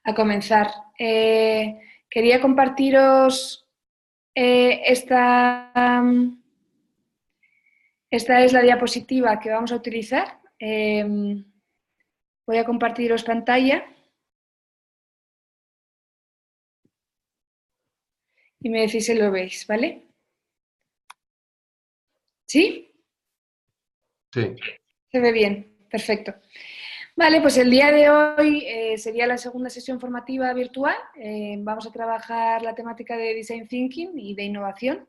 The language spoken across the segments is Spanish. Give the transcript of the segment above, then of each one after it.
a comenzar. Quería compartiros esta es la diapositiva que vamos a utilizar. Voy a compartiros pantalla y me decís si lo veis, ¿vale? ¿Sí? Sí. Se ve bien, perfecto. Vale, pues el día de hoy sería la segunda sesión formativa virtual. Vamos a trabajar la temática de Design Thinking y de innovación.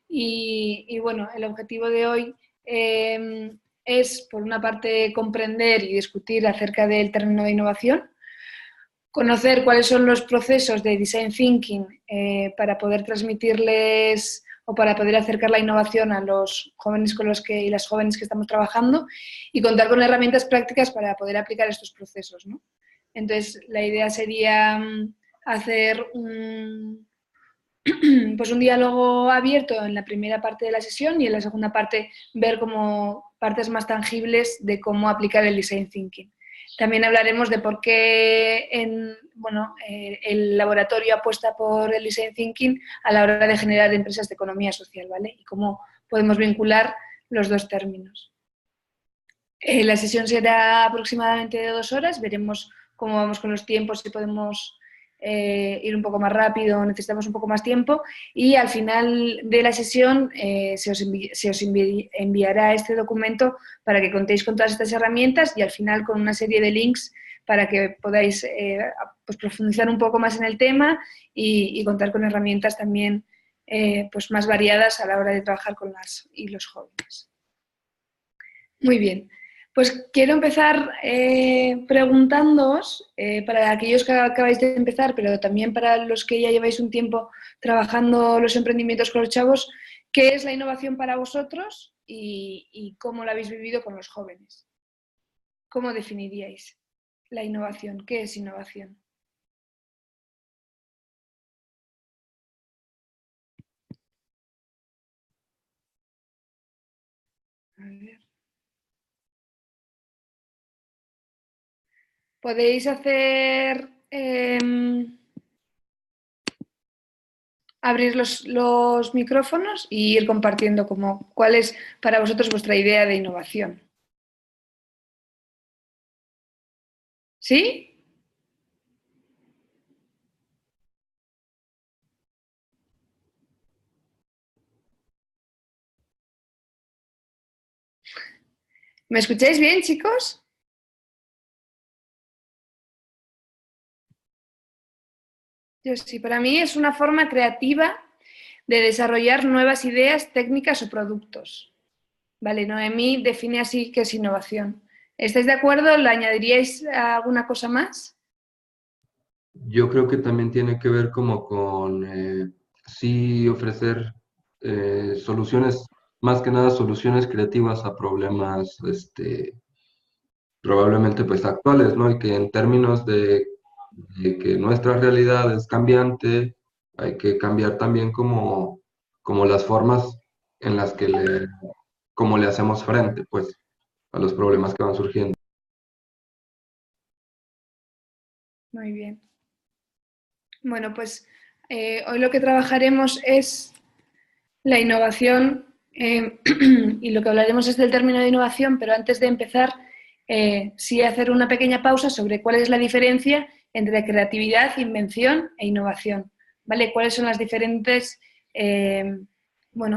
Y bueno, el objetivo de hoy es, por una parte, comprender y discutir acerca del término de innovación, conocer cuáles son los procesos de Design Thinking para poder transmitirles o para poder acercar la innovación a los jóvenes y las jóvenes que estamos trabajando y contar con herramientas prácticas para poder aplicar estos procesos, ¿no? Entonces, la idea sería hacer pues un diálogo abierto en la primera parte de la sesión y en la segunda parte ver como partes más tangibles de cómo aplicar el Design Thinking. También hablaremos de por qué el laboratorio apuesta por el Design Thinking a la hora de generar empresas de economía social, ¿vale? Y cómo podemos vincular los dos términos. La sesión será aproximadamente de 2 horas, veremos cómo vamos con los tiempos, si podemos ir un poco más rápido, necesitamos un poco más tiempo, y al final de la sesión se os enviará este documento para que contéis con todas estas herramientas y al final con una serie de links para que podáis pues profundizar un poco más en el tema y contar con herramientas también pues más variadas a la hora de trabajar con las y los jóvenes. Muy bien. Pues quiero empezar preguntándoos, para aquellos que acabáis de empezar, pero también para los que ya lleváis un tiempo trabajando los emprendimientos con los chavos, ¿qué es la innovación para vosotros y cómo la habéis vivido con los jóvenes? ¿Cómo definiríais la innovación? ¿Qué es innovación? A ver. Podéis hacer... abrir los micrófonos y ir compartiendo cuál es para vosotros vuestra idea de innovación. ¿Sí? ¿Me escucháis bien, chicos? Yo sí, para mí es una forma creativa de desarrollar nuevas ideas, técnicas o productos. Vale, Noemí define así qué es innovación. ¿Estáis de acuerdo? ¿Le añadiríais alguna cosa más? Yo creo que también tiene que ver como con sí ofrecer soluciones, más que nada soluciones creativas a problemas probablemente pues actuales, ¿no? Y que en términos de que nuestra realidad es cambiante, hay que cambiar también como las formas en las que como le hacemos frente pues a los problemas que van surgiendo. Muy bien. Bueno, pues hoy lo que trabajaremos es la innovación y lo que hablaremos es del término de innovación, pero antes de empezar, sí hacer una pequeña pausa sobre cuál es la diferencia entre creatividad, invención e innovación, ¿vale? Cuáles son las diferentes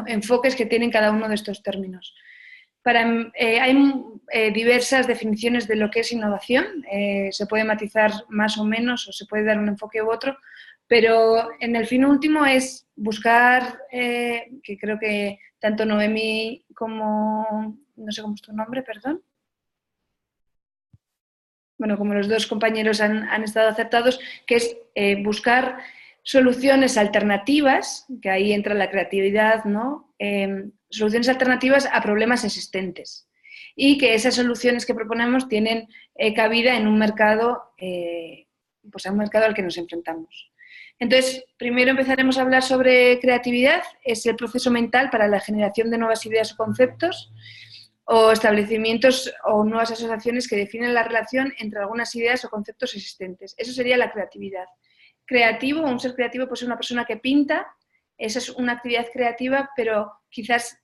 enfoques que tienen cada uno de estos términos. Hay diversas definiciones de lo que es innovación, se puede matizar más o menos o se puede dar un enfoque u otro, pero en el fin último es buscar, que creo que tanto Noemí como, no sé cómo es tu nombre, perdón. Bueno, como los dos compañeros han estado acertados, que es buscar soluciones alternativas, que ahí entra la creatividad, ¿no? Soluciones alternativas a problemas existentes. Y que esas soluciones que proponemos tienen cabida en un mercado, pues a un mercado al que nos enfrentamos. Entonces, primero empezaremos a hablar sobre creatividad, es el proceso mental para la generación de nuevas ideas o conceptos. o establecimientos o nuevas asociaciones que definen la relación entre algunas ideas o conceptos existentes. Eso sería la creatividad. Creativo, un ser creativo puede ser una persona que pinta, esa es una actividad creativa, pero quizás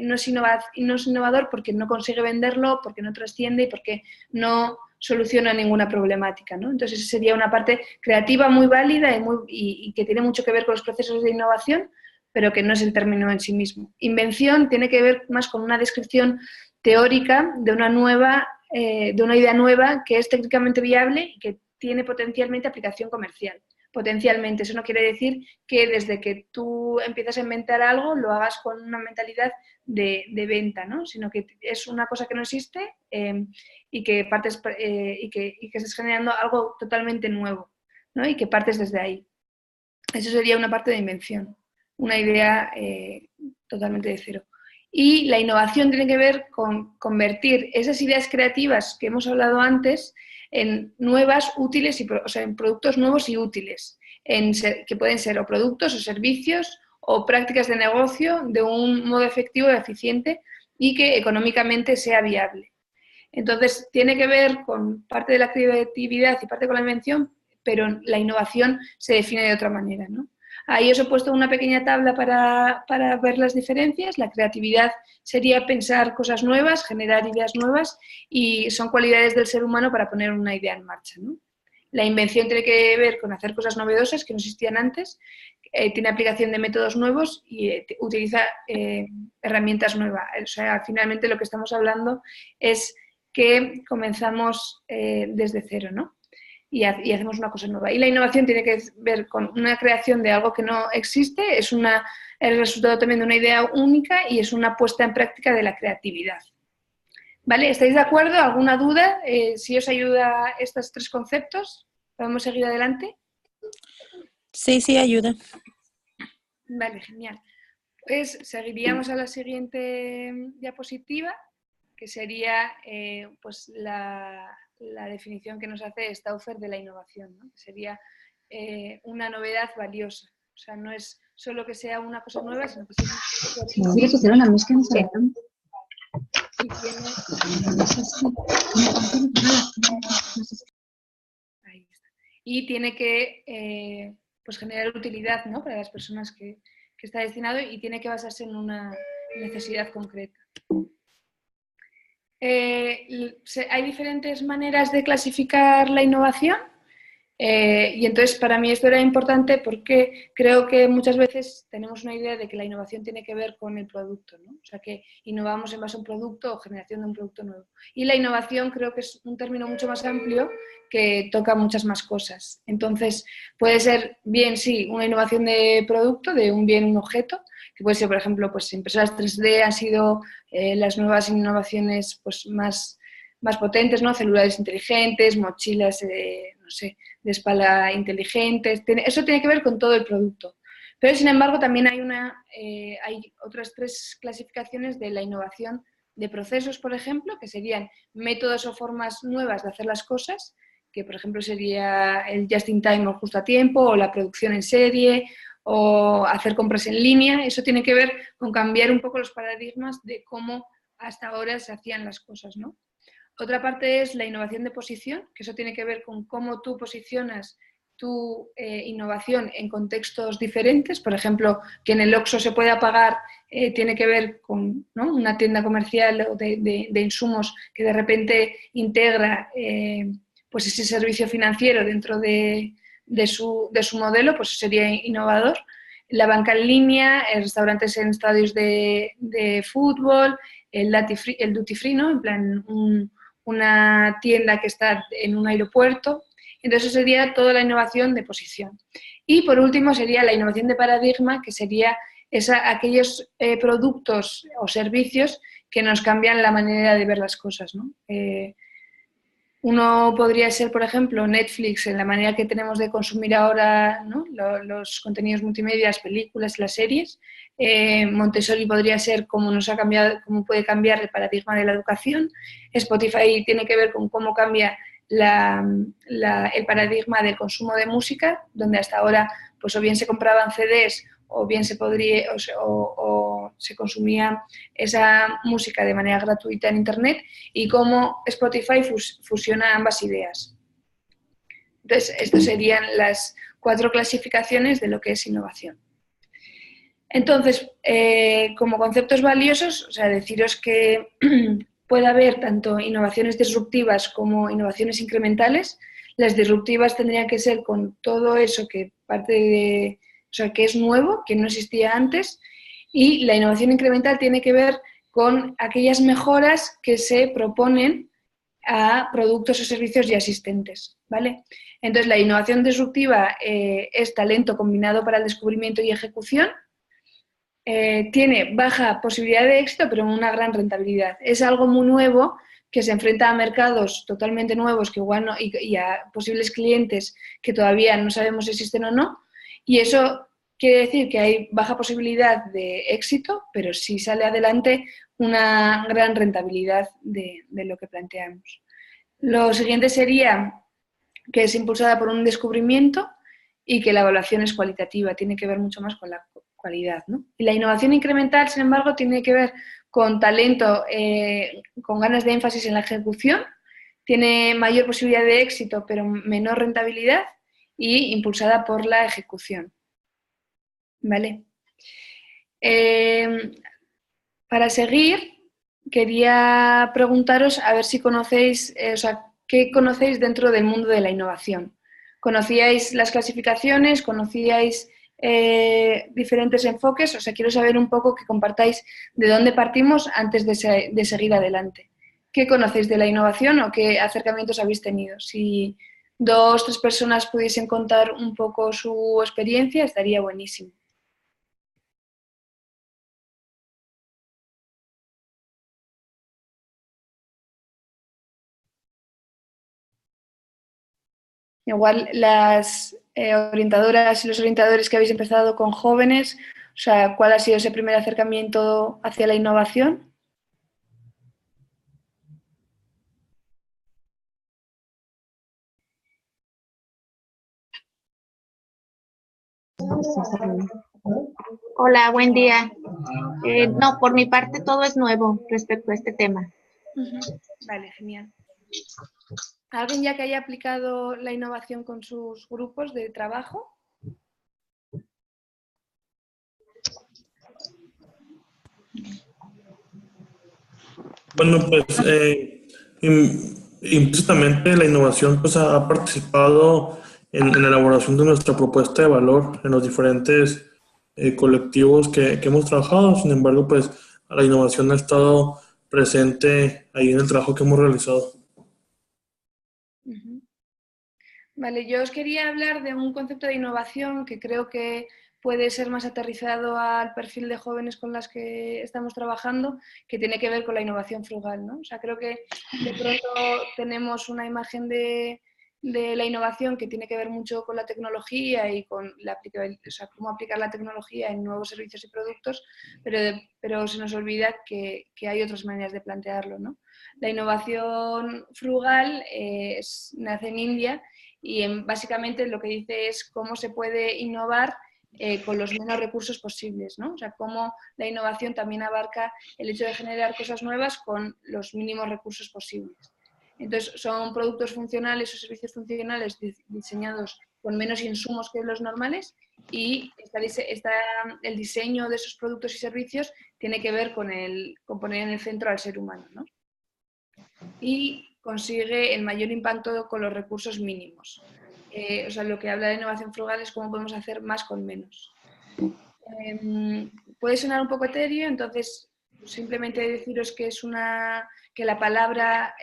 no es innovador porque no consigue venderlo, porque no trasciende y porque no soluciona ninguna problemática, ¿no? Entonces, esa sería una parte creativa muy válida y que tiene mucho que ver con los procesos de innovación, pero que no es el término en sí mismo. Invención tiene que ver más con una descripción teórica de una idea nueva que es técnicamente viable y que tiene potencialmente aplicación comercial. Potencialmente, eso no quiere decir que desde que tú empiezas a inventar algo lo hagas con una mentalidad de venta, ¿no? Sino que es una cosa que no existe y que partes y que estás generando algo totalmente nuevo, ¿no? Y que partes desde ahí. Eso sería una parte de invención, una idea totalmente de cero. Y la innovación tiene que ver con convertir esas ideas creativas que hemos hablado antes en nuevas, útiles, o sea, en productos nuevos y útiles, que pueden ser o productos o servicios o prácticas de negocio de un modo efectivo y eficiente y que económicamente sea viable. Entonces, tiene que ver con parte de la creatividad y parte con la invención, pero la innovación se define de otra manera, ¿no? Ahí os he puesto una pequeña tabla para ver las diferencias. La creatividad sería pensar cosas nuevas, generar ideas nuevas y son cualidades del ser humano para poner una idea en marcha, ¿no? La invención tiene que ver con hacer cosas novedosas que no existían antes, tiene aplicación de métodos nuevos y utiliza herramientas nuevas. O sea, finalmente lo que estamos hablando es que comenzamos desde cero, ¿no? Y hacemos una cosa nueva. Y la innovación tiene que ver con una creación de algo que no existe, es el resultado también de una idea única y es una puesta en práctica de la creatividad. ¿Vale? ¿Estáis de acuerdo? ¿Alguna duda? Si os ayuda estos tres conceptos, ¿podemos seguir adelante? Sí, sí, ayuda. Vale, genial. Pues seguiríamos a la siguiente diapositiva, que sería pues la definición que nos hace Stauffer de la innovación, ¿no? Que sería una novedad valiosa. O sea, no es solo que sea una cosa nueva, sino que sea una y tiene que pues generar utilidad, ¿no? Para las personas que está destinado y tiene que basarse en una necesidad concreta. Hay diferentes maneras de clasificar la innovación y entonces para mí esto era importante porque creo que muchas veces tenemos una idea de que la innovación tiene que ver con el producto, ¿no? O sea, que innovamos en base a un producto o generación de un producto nuevo. Y la innovación creo que es un término mucho más amplio que toca muchas más cosas. Entonces, puede ser bien, sí, una innovación de producto, de un bien, un objeto, que puede ser, por ejemplo, pues impresoras 3D han sido las nuevas innovaciones pues, más potentes, ¿no? Celulares inteligentes, mochilas, no sé, de espalda inteligentes. Eso tiene que ver con todo el producto. Pero, sin embargo, también hay otras tres clasificaciones de la innovación de procesos, por ejemplo, que serían métodos o formas nuevas de hacer las cosas, que, por ejemplo, sería el just in time o justo a tiempo, o la producción en serie, o hacer compras en línea. Eso tiene que ver con cambiar un poco los paradigmas de cómo hasta ahora se hacían las cosas, ¿no? Otra parte es la innovación de posición, que eso tiene que ver con cómo tú posicionas tu innovación en contextos diferentes. Por ejemplo, que en el Oxxo se pueda pagar tiene que ver con, ¿no?, una tienda comercial de insumos que de repente integra pues ese servicio financiero dentro de su modelo, pues sería innovador. La banca en línea, restaurantes en estadios de fútbol, el duty free, ¿no? En plan, una tienda que está en un aeropuerto. Entonces, eso sería toda la innovación de posición. Y, por último, sería la innovación de paradigma, que sería aquellos productos o servicios que nos cambian la manera de ver las cosas, ¿no? Uno podría ser, por ejemplo, Netflix, en la manera que tenemos de consumir ahora, ¿no?, los contenidos multimedia, las películas, las series. Montessori podría ser cómo puede cambiar el paradigma de la educación. Spotify tiene que ver con cómo cambia el paradigma del consumo de música, donde hasta ahora pues o bien se compraban CDs o bien se podría o cómo se consumía esa música de manera gratuita en Internet y cómo Spotify fusiona ambas ideas. Entonces, estas serían las 4 clasificaciones de lo que es innovación. Entonces, como conceptos valiosos, o sea, deciros que puede haber tanto innovaciones disruptivas como innovaciones incrementales. Las disruptivas tendrían que ser con todo eso que o sea, que es nuevo, que no existía antes, y la innovación incremental tiene que ver con aquellas mejoras que se proponen a productos o servicios ya existentes, ¿vale? Entonces, la innovación disruptiva es talento combinado para el descubrimiento y ejecución. Tiene baja posibilidad de éxito, pero una gran rentabilidad. Es algo muy nuevo que se enfrenta a mercados totalmente nuevos que igual no, y a posibles clientes que todavía no sabemos si existen o no. Y eso quiere decir que hay baja posibilidad de éxito, pero sí sale adelante una gran rentabilidad de lo que planteamos. Lo siguiente sería que es impulsada por un descubrimiento y que la evaluación es cualitativa, tiene que ver mucho más con la cualidad, ¿no? Y la innovación incremental, sin embargo, tiene que ver con talento, con ganas de énfasis en la ejecución, tiene mayor posibilidad de éxito, pero menor rentabilidad y impulsada por la ejecución. ¿Vale? Para seguir, quería preguntaros a ver si conocéis, o sea, ¿qué conocéis dentro del mundo de la innovación? ¿Conocíais las clasificaciones? ¿Conocíais diferentes enfoques? O sea, quiero saber un poco que compartáis de dónde partimos antes de seguir adelante. ¿Qué conocéis de la innovación o qué acercamientos habéis tenido? Si 2 o 3 personas pudiesen contar un poco su experiencia, estaría buenísimo. Igual las orientadoras y los orientadores que habéis empezado con jóvenes, o sea, ¿cuál ha sido ese primer acercamiento hacia la innovación? Hola, buen día. No, por mi parte todo es nuevo respecto a este tema. Vale, genial. ¿Alguien ya que haya aplicado la innovación con sus grupos de trabajo? Bueno, pues implícitamente la innovación pues, ha participado en la elaboración de nuestra propuesta de valor en los diferentes colectivos que hemos trabajado. Sin embargo, pues la innovación ha estado presente ahí en el trabajo que hemos realizado. Vale, yo os quería hablar de un concepto de innovación que creo que puede ser más aterrizado al perfil de jóvenes con las que estamos trabajando, que tiene que ver con la innovación frugal, ¿no? O sea, creo que de pronto tenemos una imagen de la innovación que tiene que ver mucho con la tecnología y con o sea, cómo aplicar la tecnología en nuevos servicios y productos, pero se nos olvida que hay otras maneras de plantearlo, ¿no? La innovación frugal nace en India y básicamente lo que dice es cómo se puede innovar con los menos recursos posibles, ¿no? O sea, cómo la innovación también abarca el hecho de generar cosas nuevas con los mínimos recursos posibles. Entonces, son productos funcionales o servicios funcionales diseñados con menos insumos que los normales y el diseño de esos productos y servicios tiene que ver con poner en el centro al ser humano, ¿no? Y consigue el mayor impacto con los recursos mínimos. O sea, lo que habla de innovación frugal es cómo podemos hacer más con menos. Puede sonar un poco etéreo, entonces simplemente deciros que que la palabra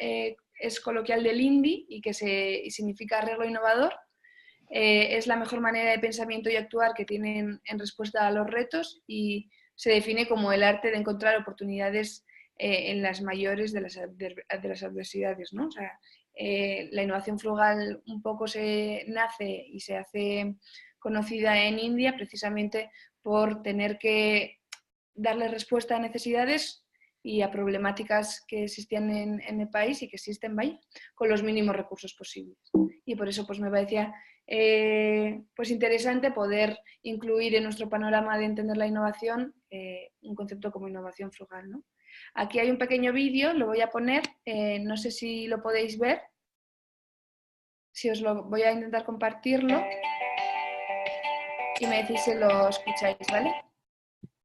es coloquial del INDI y que significa arreglo innovador. Es la mejor manera de pensamiento y actuar que tienen en respuesta a los retos y se define como el arte de encontrar oportunidades en las mayores de las adversidades, ¿no? O sea, la innovación frugal un poco nace y se hace conocida en India precisamente por tener que darle respuesta a necesidades y a problemáticas que existían en el país y que existen, vaya, con los mínimos recursos posibles. Y por eso pues me parecía pues interesante poder incluir en nuestro panorama de entender la innovación un concepto como innovación frugal, ¿no? Aquí hay un pequeño vídeo, lo voy a poner, no sé si lo podéis ver, si os lo voy a intentar compartirlo y me decís si lo escucháis, ¿vale?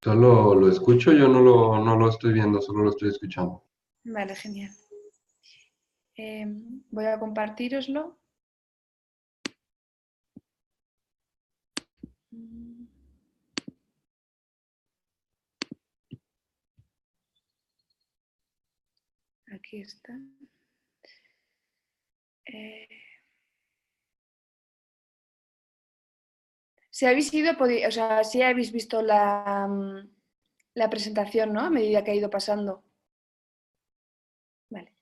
Solo lo escucho, yo no lo estoy viendo, solo lo estoy escuchando. Vale, genial. Voy a compartiroslo. Aquí está. Si habéis ido, o sea, si habéis visto la presentación, ¿no? A medida que ha ido pasando. Vale.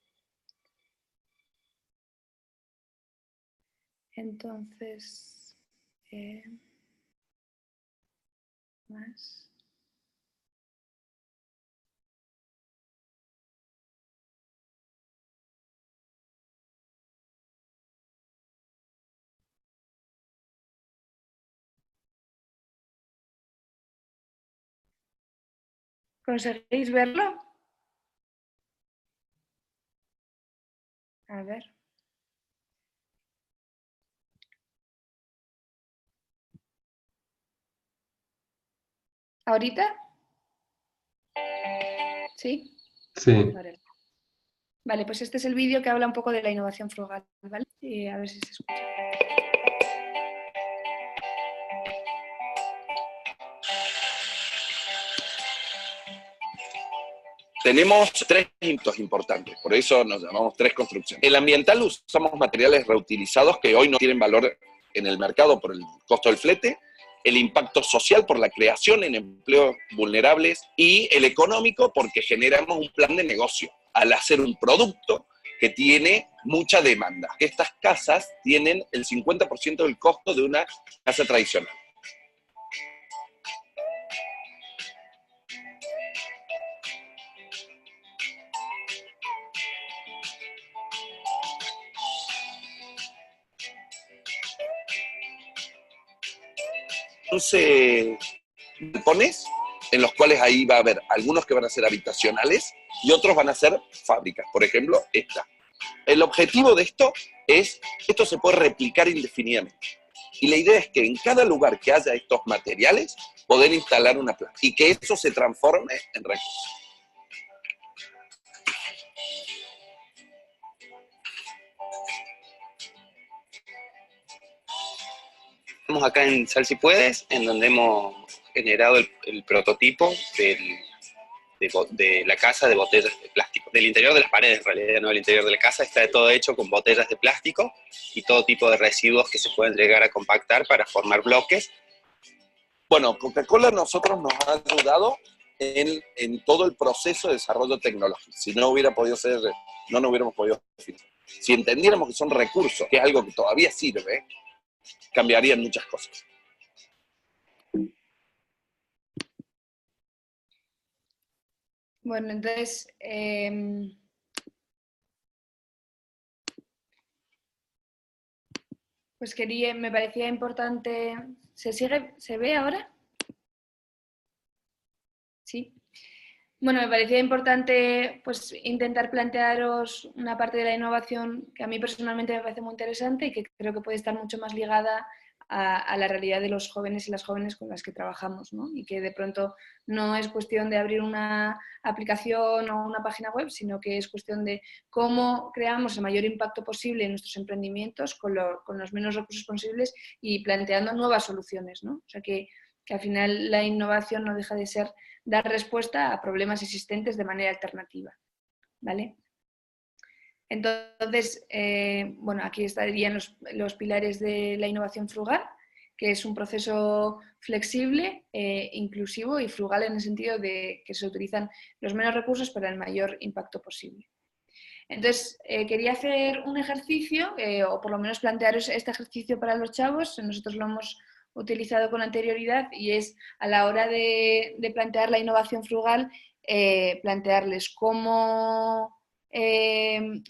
Entonces, más. ¿Conseguís verlo? A ver. ¿Ahorita? ¿Sí? Sí, Vale, pues este es el vídeo que habla un poco de la innovación frugal, ¿vale? Y a ver si se escucha. Tenemos tres hitos importantes, por eso nos llamamos tres construcciones. El ambiental, usamos materiales reutilizados que hoy no tienen valor en el mercado por el costo del flete. El impacto social por la creación en empleos vulnerables y el económico porque generamos un plan de negocio al hacer un producto que tiene mucha demanda. Estas casas tienen el 50% del costo de una casa tradicional. Galpones en los cuales ahí va a haber algunos que van a ser habitacionales y otros van a ser fábricas, por ejemplo, esta. El objetivo de esto es, esto se puede replicar indefinidamente. Y la idea es que en cada lugar que haya estos materiales, poder instalar una planta y que eso se transforme en recursos. Estamos acá en Sal Si Puedes, en donde hemos generado el prototipo de la casa de botellas de plástico. Del interior de las paredes, en realidad, no del interior de la casa, está todo hecho con botellas de plástico y todo tipo de residuos que se pueden llegar a compactar para formar bloques. Bueno, Coca-Cola a nosotros nos ha ayudado en todo el proceso de desarrollo tecnológico. Si no hubiera podido ser, no nos hubiéramos podido financiar. Si entendiéramos que son recursos, que es algo que todavía sirve, cambiarían muchas cosas. Bueno, entonces, pues me parecía importante. ¿Se ve ahora? Sí. Bueno, me parecía importante pues, intentar plantearos una parte de la innovación que a mí personalmente me parece muy interesante y que creo que puede estar mucho más ligada a la realidad de los jóvenes y las jóvenes con las que trabajamos, ¿no? Y que de pronto no es cuestión de abrir una aplicación o una página web, sino que es cuestión de cómo creamos el mayor impacto posible en nuestros emprendimientos con los menos recursos posibles y planteando nuevas soluciones, ¿no? O sea que al final la innovación no deja de ser dar respuesta a problemas existentes de manera alternativa, ¿vale? Entonces, bueno, aquí estarían los pilares de la innovación frugal, que es un proceso flexible, inclusivo y frugal en el sentido de que se utilizan los menos recursos para el mayor impacto posible. Entonces, quería hacer un ejercicio, o por lo menos plantearos este ejercicio para los chavos. Nosotros lo hemos utilizado con anterioridad y es a la hora de plantear la innovación frugal, plantearles cómo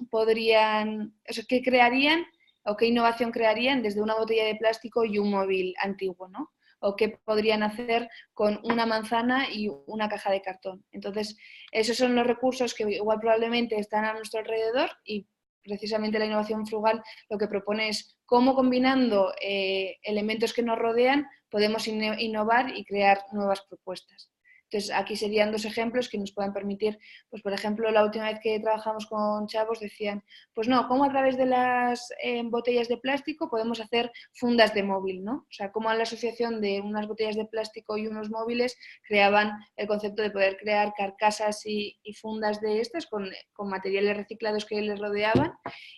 podrían, o sea, qué crearían o qué innovación crearían desde una botella de plástico y un móvil antiguo, ¿no? o qué podrían hacer con una manzana y una caja de cartón. Entonces, esos son los recursos que igual probablemente están a nuestro alrededor y precisamente la innovación frugal lo que propone es cómo combinando elementos que nos rodean podemos innovar y crear nuevas propuestas. Entonces, aquí serían 2 ejemplos que nos puedan permitir, pues por ejemplo, la última vez que trabajamos con chavos decían, pues no, cómo a través de las botellas de plástico podemos hacer fundas de móvil, ¿no? O sea, cómo la asociación de unas botellas de plástico y unos móviles creaban el concepto de poder crear carcasas y fundas de estas con materiales reciclados que les rodeaban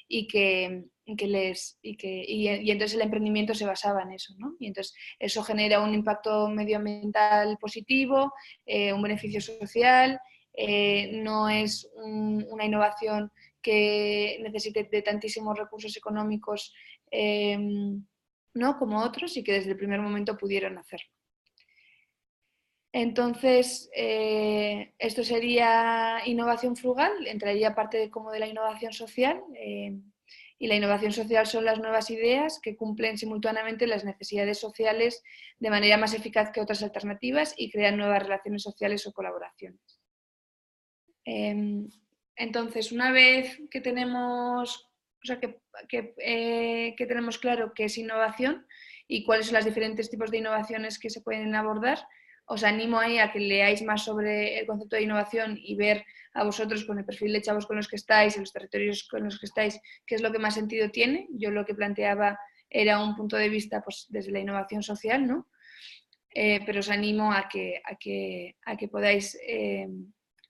y entonces el emprendimiento se basaba en eso, ¿no? Y entonces eso genera un impacto medioambiental positivo, un beneficio social, no es una innovación que necesite de tantísimos recursos económicos, ¿no? Como otros, y que desde el primer momento pudieron hacerlo. Entonces, esto sería innovación frugal, entraría parte como de la innovación social, y la innovación social son las nuevas ideas que cumplen simultáneamente las necesidades sociales de manera más eficaz que otras alternativas y crean nuevas relaciones sociales o colaboraciones. Entonces, una vez que tenemos, que tenemos claro qué es innovación y cuáles son los diferentes tipos de innovaciones que se pueden abordar, os animo ahí a que leáis más sobre el concepto de innovación y ver a vosotros con el perfil de chavos con los que estáis, en los territorios con los que estáis, qué es lo que más sentido tiene. Yo lo que planteaba era un punto de vista pues, desde la innovación social, ¿no? Pero os animo a que podáis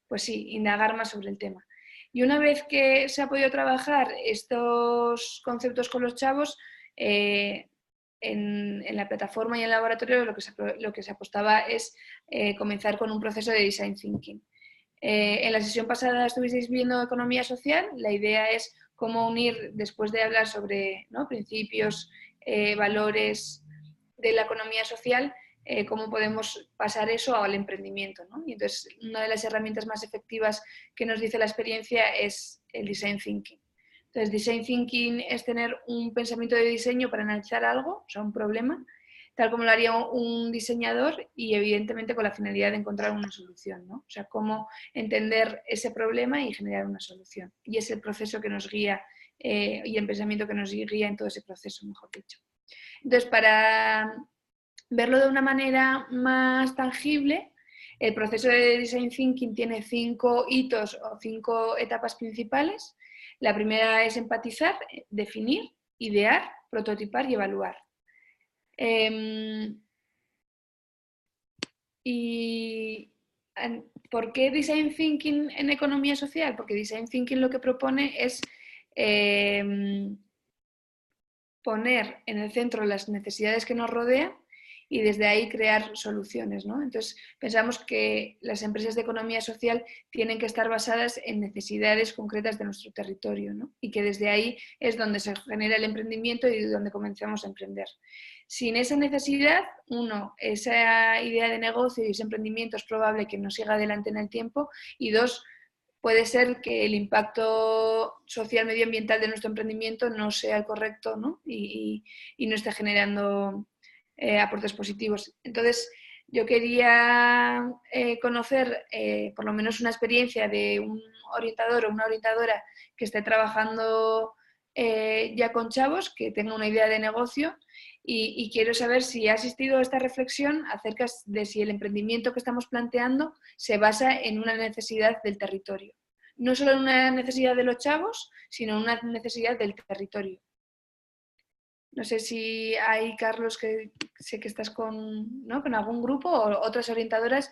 pues sí, indagar más sobre el tema. Y una vez que se ha podido trabajar estos conceptos con los chavos, en la plataforma y en el laboratorio lo que se apostaba es comenzar con un proceso de design thinking. En la sesión pasada estuvisteis viendo economía social. La idea es cómo unir, después de hablar sobre, ¿no?, principios, valores de la economía social, cómo podemos pasar eso al emprendimiento, ¿no? Y entonces, una de las herramientas más efectivas que nos dice la experiencia es el design thinking. Entonces, design thinking es tener un pensamiento de diseño para analizar algo, o sea, un problema, tal como lo haría un diseñador y evidentemente con la finalidad de encontrar una solución, ¿no? O sea, cómo entender ese problema y generar una solución. Y es el proceso que nos guía y el pensamiento que nos guía en todo ese proceso, mejor dicho. Entonces, para verlo de una manera más tangible, el proceso de design thinking tiene 5 hitos o 5 etapas principales. La primera es empatizar, definir, idear, prototipar y evaluar. ¿Y por qué design thinking en economía social? Porque design thinking lo que propone es poner en el centro las necesidades que nos rodean y desde ahí crear soluciones, ¿no? Entonces, pensamos que las empresas de economía social tienen que estar basadas en necesidades concretas de nuestro territorio, ¿no? Y que desde ahí es donde se genera el emprendimiento y donde comenzamos a emprender. Sin esa necesidad, esa idea de negocio y ese emprendimiento es probable que no siga adelante en el tiempo, y 2, puede ser que el impacto social medioambiental de nuestro emprendimiento no sea el correcto, ¿no? Y no esté generando aportes positivos. Entonces, yo quería conocer por lo menos una experiencia de un orientador o una orientadora que esté trabajando ya con chavos, que tenga una idea de negocio, y quiero saber si ha asistido a esta reflexión acerca de si el emprendimiento que estamos planteando se basa en una necesidad del territorio. No solo en una necesidad de los chavos, sino en una necesidad del territorio. No sé si hay, Carlos, que sé que estás con algún grupo o otras orientadoras,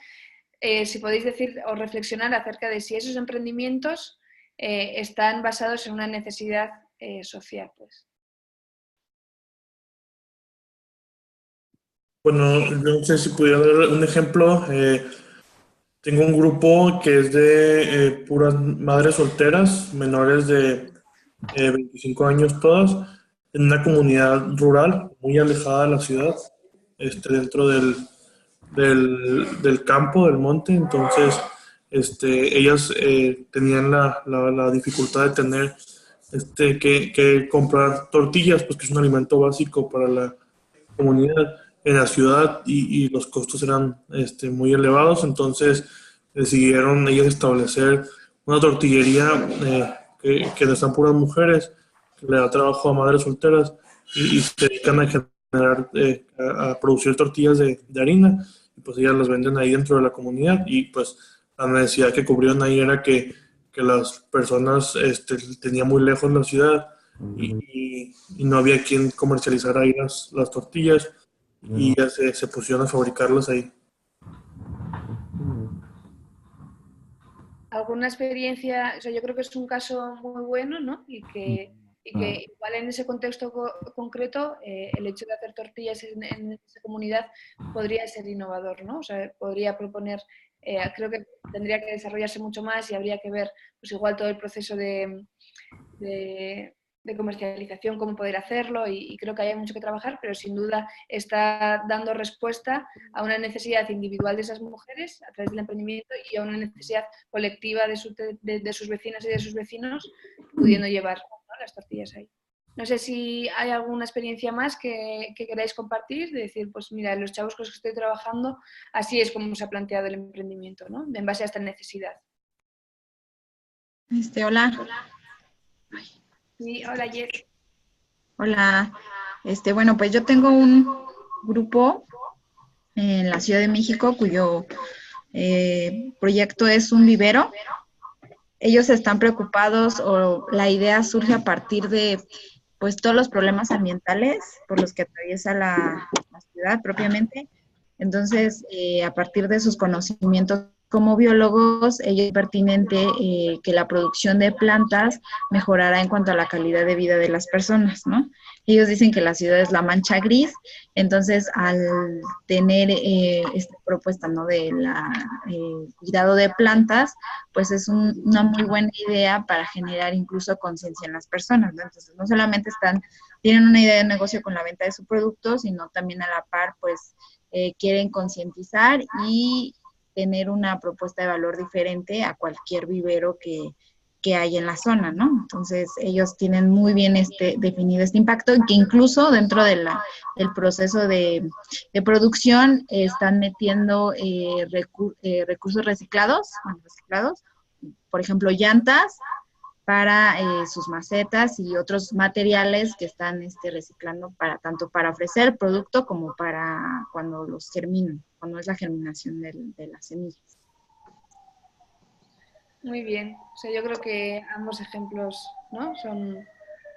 si podéis decir o reflexionar acerca de si esos emprendimientos están basados en una necesidad social, pues. Bueno, yo no sé si pudiera dar un ejemplo. Tengo un grupo que es de puras madres solteras, menores de 25 años todas, en una comunidad rural muy alejada de la ciudad, dentro del campo, del monte. Entonces, ellas tenían la dificultad de tener que comprar tortillas, pues que es un alimento básico para la comunidad. en la ciudad y los costos eran muy elevados, entonces decidieron ellos establecer una tortillería que están puras mujeres, que le da trabajo a madres solteras y se dedican a generar, a producir tortillas de harina, y pues ellas las venden ahí dentro de la comunidad, y pues la necesidad que cubrieron ahí era que las personas tenían muy lejos la ciudad y no había quien comercializara ahí las tortillas, y ya se pusieron a fabricarlas ahí. ¿Alguna experiencia? O sea, yo creo que es un caso muy bueno, ¿no? Y que igual en ese contexto concreto el hecho de hacer tortillas en esa comunidad podría ser innovador, ¿no? O sea, podría proponer, creo que tendría que desarrollarse mucho más y habría que ver, pues igual todo el proceso de comercialización, cómo poder hacerlo, y creo que hay mucho que trabajar, pero sin duda está dando respuesta a una necesidad individual de esas mujeres a través del emprendimiento y a una necesidad colectiva de sus vecinas y de sus vecinos, pudiendo llevar, ¿no?, las tortillas ahí. No sé si hay alguna experiencia más que queráis compartir, de decir, pues mira, los chavos con los que estoy trabajando, así es como se ha planteado el emprendimiento, ¿no?, en base a esta necesidad. Hola. Sí, hola, Jess. Hola. Bueno, pues yo tengo un grupo en la Ciudad de México cuyo proyecto es un vivero. Ellos están preocupados, o la idea surge a partir de pues todos los problemas ambientales por los que atraviesa la ciudad propiamente. Entonces, a partir de sus conocimientos como biólogos, es pertinente que la producción de plantas mejorará en cuanto a la calidad de vida de las personas, ¿no? Ellos dicen que la ciudad es la mancha gris, entonces al tener esta propuesta, ¿no?, de cuidado de plantas, pues es una muy buena idea para generar incluso conciencia en las personas, ¿no? Entonces no solamente tienen una idea de negocio con la venta de su producto, sino también a la par, pues quieren concientizar y tener una propuesta de valor diferente a cualquier vivero que hay en la zona, ¿no? Entonces, ellos tienen muy bien definido este impacto, que incluso dentro del proceso de producción están metiendo recursos reciclados, por ejemplo, llantas para sus macetas y otros materiales que están reciclando tanto para ofrecer producto como para cuando los germinan, cuando es la germinación de las semillas. Muy bien. O sea, yo creo que ambos ejemplos, ¿no?, son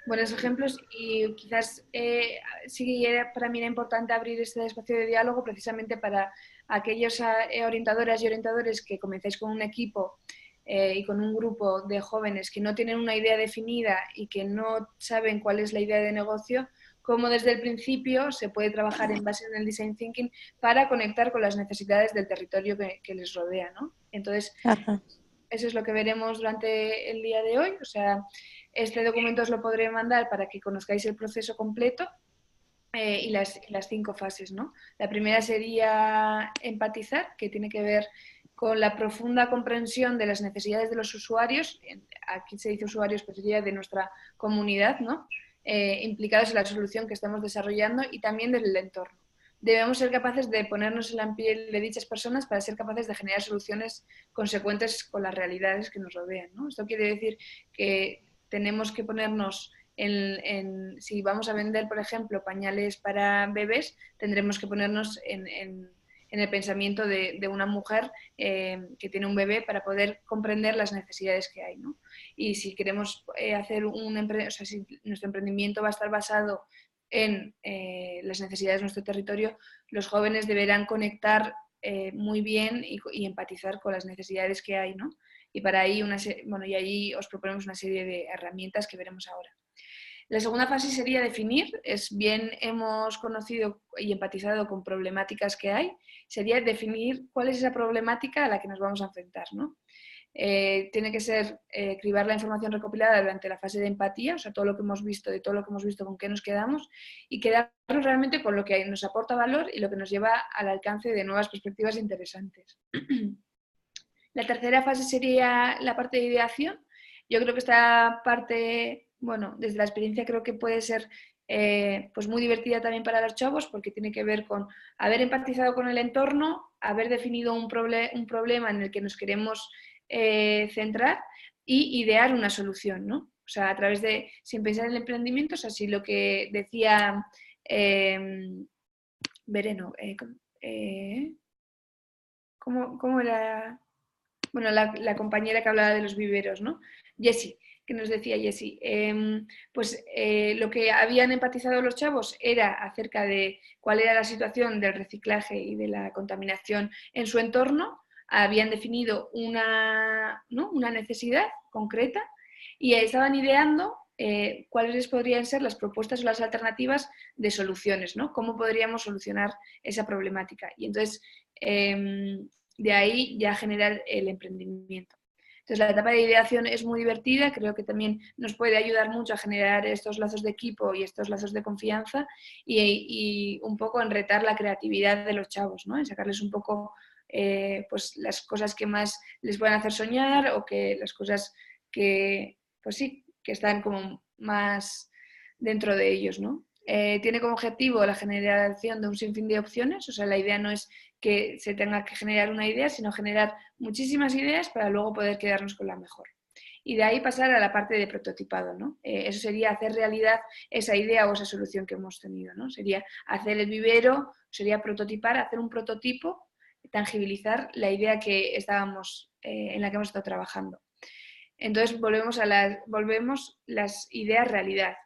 buenos ejemplos, y quizás sí para mí era importante abrir este espacio de diálogo precisamente para aquellos orientadoras y orientadores que comenzáis con un equipo y con un grupo de jóvenes que no tienen una idea definida y que no saben cuál es la idea de negocio, cómo desde el principio se puede trabajar en base en el design thinking para conectar con las necesidades del territorio que les rodea, ¿no? Entonces, Ajá. eso es lo que veremos durante el día de hoy. O sea, este documento os lo podré mandar para que conozcáis el proceso completo y las 5 fases, ¿no? La primera sería empatizar, que tiene que ver con la profunda comprensión de las necesidades de los usuarios. Aquí se dice usuarios, pues sería de nuestra comunidad, ¿no?, implicados en la solución que estamos desarrollando, y también del entorno. Debemos ser capaces de ponernos en la piel de dichas personas para ser capaces de generar soluciones consecuentes con las realidades que nos rodean, ¿no? Esto quiere decir que tenemos que ponernos si vamos a vender, por ejemplo, pañales para bebés, tendremos que ponernos en el pensamiento de una mujer que tiene un bebé para poder comprender las necesidades que hay, ¿no? Y si queremos hacer si nuestro emprendimiento va a estar basado en las necesidades de nuestro territorio, los jóvenes deberán conectar muy bien y empatizar con las necesidades que hay, ¿no? Y para ahí y allí os proponemos una serie de herramientas que veremos ahora. La segunda fase sería definir, hemos conocido y empatizado con problemáticas que hay, sería definir cuál es esa problemática a la que nos vamos a enfrentar, ¿no? Tiene que ser cribar la información recopilada durante la fase de empatía, o sea, todo lo que hemos visto, con qué nos quedamos, y quedarnos realmente con lo que nos aporta valor y lo que nos lleva al alcance de nuevas perspectivas interesantes. La tercera fase sería la parte de ideación. Yo creo que esta parte, bueno, desde la experiencia creo que puede ser pues muy divertida también para los chavos, porque tiene que ver con haber empatizado con el entorno, haber definido un problema en el que nos queremos centrar y idear una solución, ¿no? O sea, a través de, sin pensar en el emprendimiento, o sea, si lo que decía Vereno, ¿cómo era? Bueno, la compañera que hablaba de los viveros, ¿no? Jessie, que nos decía Jessie, lo que habían empatizado los chavos era acerca de cuál era la situación del reciclaje y de la contaminación en su entorno, habían definido una necesidad concreta y estaban ideando cuáles podrían ser las propuestas o las alternativas de soluciones, ¿no? Cómo podríamos solucionar esa problemática. Y entonces, de ahí ya generar el emprendimiento. Entonces, la etapa de ideación es muy divertida, creo que también nos puede ayudar mucho a generar estos lazos de equipo y estos lazos de confianza y un poco en retar la creatividad de los chavos, ¿no? En sacarles un poco pues las cosas que más les pueden hacer soñar o que las cosas que, pues sí, que están como más dentro de ellos, ¿no? Tiene como objetivo la generación de un sinfín de opciones, o sea, la idea no es que se tenga que generar una idea, sino generar muchísimas ideas para luego poder quedarnos con la mejor. Y de ahí pasar a la parte de prototipado, ¿no? Eso sería hacer realidad esa idea o esa solución que hemos tenido, ¿no? Sería hacer el vivero, sería prototipar, hacer un prototipo, tangibilizar la idea que estábamos, en la que hemos estado trabajando. Entonces volvemos las ideas realidad,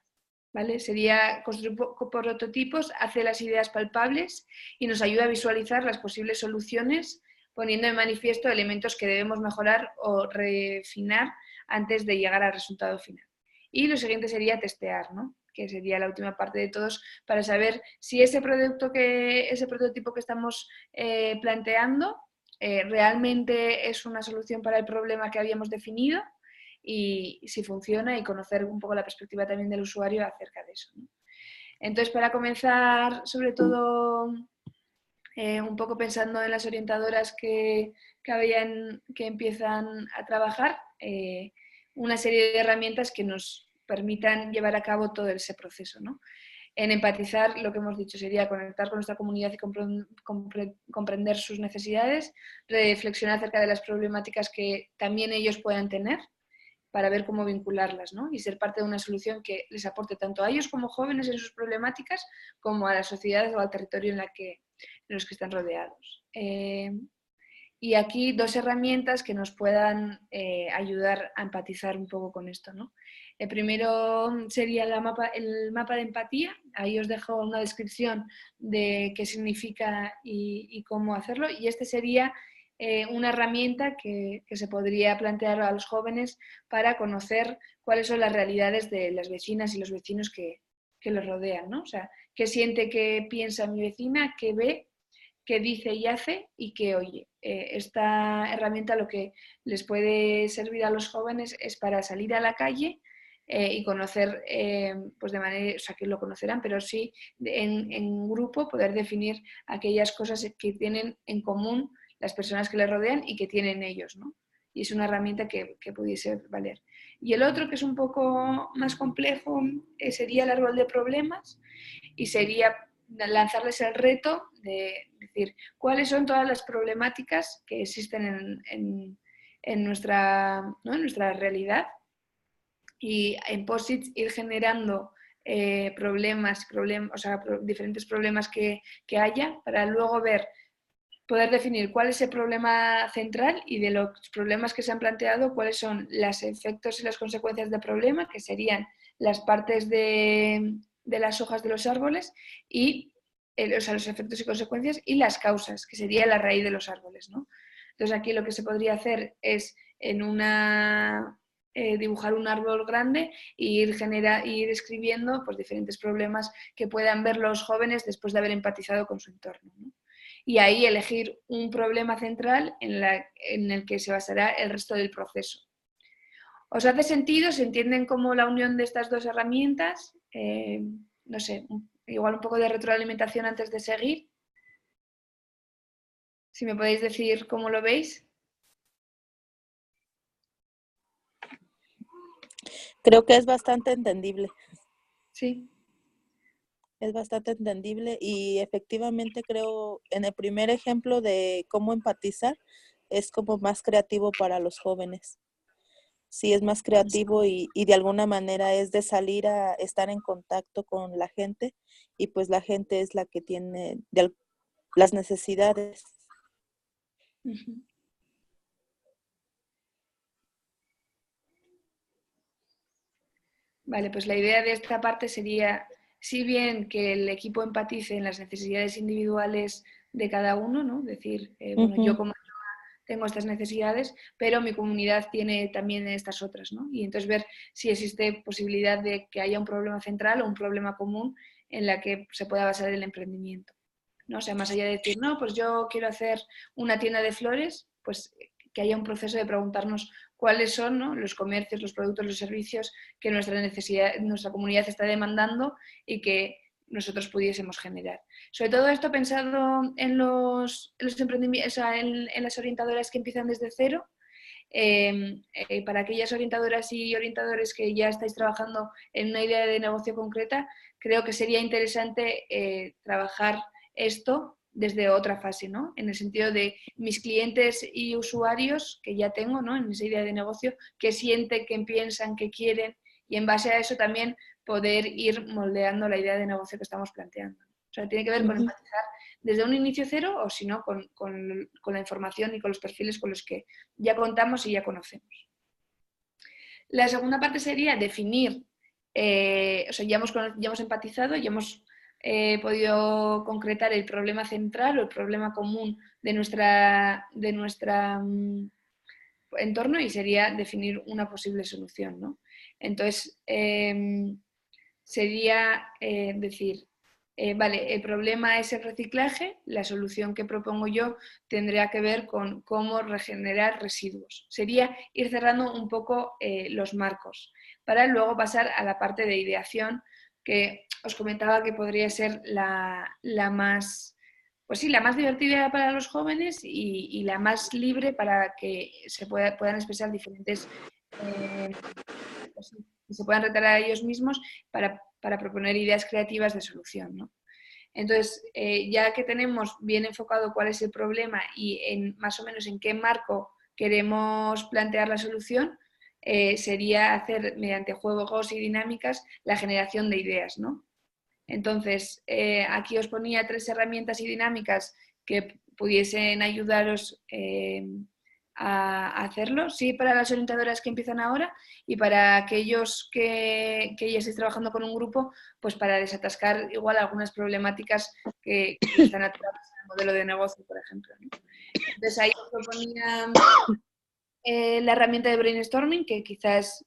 ¿vale? Sería construir prototipos, hace las ideas palpables y nos ayuda a visualizar las posibles soluciones, poniendo en manifiesto elementos que debemos mejorar o refinar antes de llegar al resultado final. Y lo siguiente sería testear, ¿no? Que sería la última parte de todos, para saber si ese prototipo que estamos planteando realmente es una solución para el problema que habíamos definido y si funciona y conocer un poco la perspectiva también del usuario acerca de eso, ¿no? Entonces, para comenzar, sobre todo, un poco pensando en las orientadoras que empiezan a trabajar, una serie de herramientas que nos permitan llevar a cabo todo ese proceso, ¿no? En empatizar, lo que hemos dicho sería conectar con nuestra comunidad y comprender sus necesidades, reflexionar acerca de las problemáticas que también ellos puedan tener, para ver cómo vincularlas, ¿no? Y ser parte de una solución que les aporte tanto a ellos como jóvenes en sus problemáticas, como a la sociedad o al territorio en los que están rodeados. Y aquí 2 herramientas que nos puedan ayudar a empatizar un poco con esto, ¿no? El primero sería el mapa de empatía. Ahí os dejo una descripción de qué significa y cómo hacerlo. Y este sería una herramienta que se podría plantear a los jóvenes para conocer cuáles son las realidades de las vecinas y los vecinos que los rodean, ¿no? O sea, qué siente, qué piensa mi vecina, qué ve, qué dice y hace y qué oye. Esta herramienta lo que les puede servir a los jóvenes es para salir a la calle y conocer, pues de manera, o sea, que lo conocerán, pero sí en grupo poder definir aquellas cosas que tienen en común las personas que les rodean y que tienen ellos, ¿no? Y es una herramienta que pudiese valer. Y el otro, que es un poco más complejo, sería el árbol de problemas y sería lanzarles el reto de decir cuáles son todas las problemáticas que existen en nuestra realidad y en POSITs ir generando diferentes problemas que haya para luego poder definir cuál es el problema central y de los problemas que se han planteado, cuáles son los efectos y las consecuencias del problema, que serían las partes de las hojas de los árboles y los efectos y consecuencias y las causas, que sería la raíz de los árboles, ¿no? Entonces aquí lo que se podría hacer es dibujar un árbol grande e ir escribiendo pues, diferentes problemas que puedan ver los jóvenes después de haber empatizado con su entorno, ¿no? Y ahí elegir un problema central en el que se basará el resto del proceso. ¿Os hace sentido? ¿Se entienden como la unión de estas 2 herramientas? No sé, igual un poco de retroalimentación antes de seguir. Si me podéis decir cómo lo veis. Creo que es bastante entendible. Sí. Es bastante entendible y efectivamente creo en el primer ejemplo de cómo empatizar es como más creativo para los jóvenes. Sí, es más creativo y de alguna manera es de salir a estar en contacto con la gente y pues la gente es la que tiene las necesidades. Ujú. Vale, pues la idea de esta parte sería, si bien que el equipo empatice en las necesidades individuales de cada uno, ¿no? Decir, bueno, yo como tengo estas necesidades, pero mi comunidad tiene también estas otras, ¿no? Y entonces ver si existe posibilidad de que haya un problema central o un problema común en la que se pueda basar el emprendimiento, ¿no? O sea, más allá de decir, no, pues yo quiero hacer una tienda de flores, pues que haya un proceso de preguntarnos cuáles son, ¿no?, los comercios, los productos, los servicios que nuestra comunidad está demandando y que nosotros pudiésemos generar. Sobre todo esto pensado en los emprendimientos, o sea, en las orientadoras que empiezan desde cero. Para aquellas orientadoras y orientadores que ya estáis trabajando en una idea de negocio concreta, creo que sería interesante trabajar esto desde otra fase, ¿no? En el sentido de mis clientes y usuarios que ya tengo, ¿no?, en esa idea de negocio, qué sienten, qué piensan, qué quieren, y en base a eso también poder ir moldeando la idea de negocio que estamos planteando. O sea, tiene que ver con empatizar desde un inicio cero o si no con la información y con los perfiles con los que ya contamos y ya conocemos. La segunda parte sería definir, o sea, ya hemos empatizado, ya hemos podido concretar el problema central o el problema común de nuestra entorno y sería definir una posible solución, ¿no? Entonces, sería decir, vale, el problema es el reciclaje, la solución que propongo yo tendría que ver con cómo regenerar residuos. Sería ir cerrando un poco los marcos para luego pasar a la parte de ideación que os comentaba que podría ser la más, pues sí, la más divertida para los jóvenes y la más libre para que se puedan expresar diferentes, pues, se puedan retar a ellos mismos para proponer ideas creativas de solución, ¿no? Entonces, ya que tenemos bien enfocado cuál es el problema y más o menos en qué marco queremos plantear la solución, sería hacer mediante juegos y dinámicas la generación de ideas, ¿no? Entonces, aquí os ponía 3 herramientas y dinámicas que pudiesen ayudaros a hacerlo, sí, para las orientadoras que empiezan ahora y para aquellos que ya estéis trabajando con un grupo, pues para desatascar igual algunas problemáticas que están atoradas en el modelo de negocio, por ejemplo, ¿no? Entonces ahí os proponía la herramienta de brainstorming, que quizás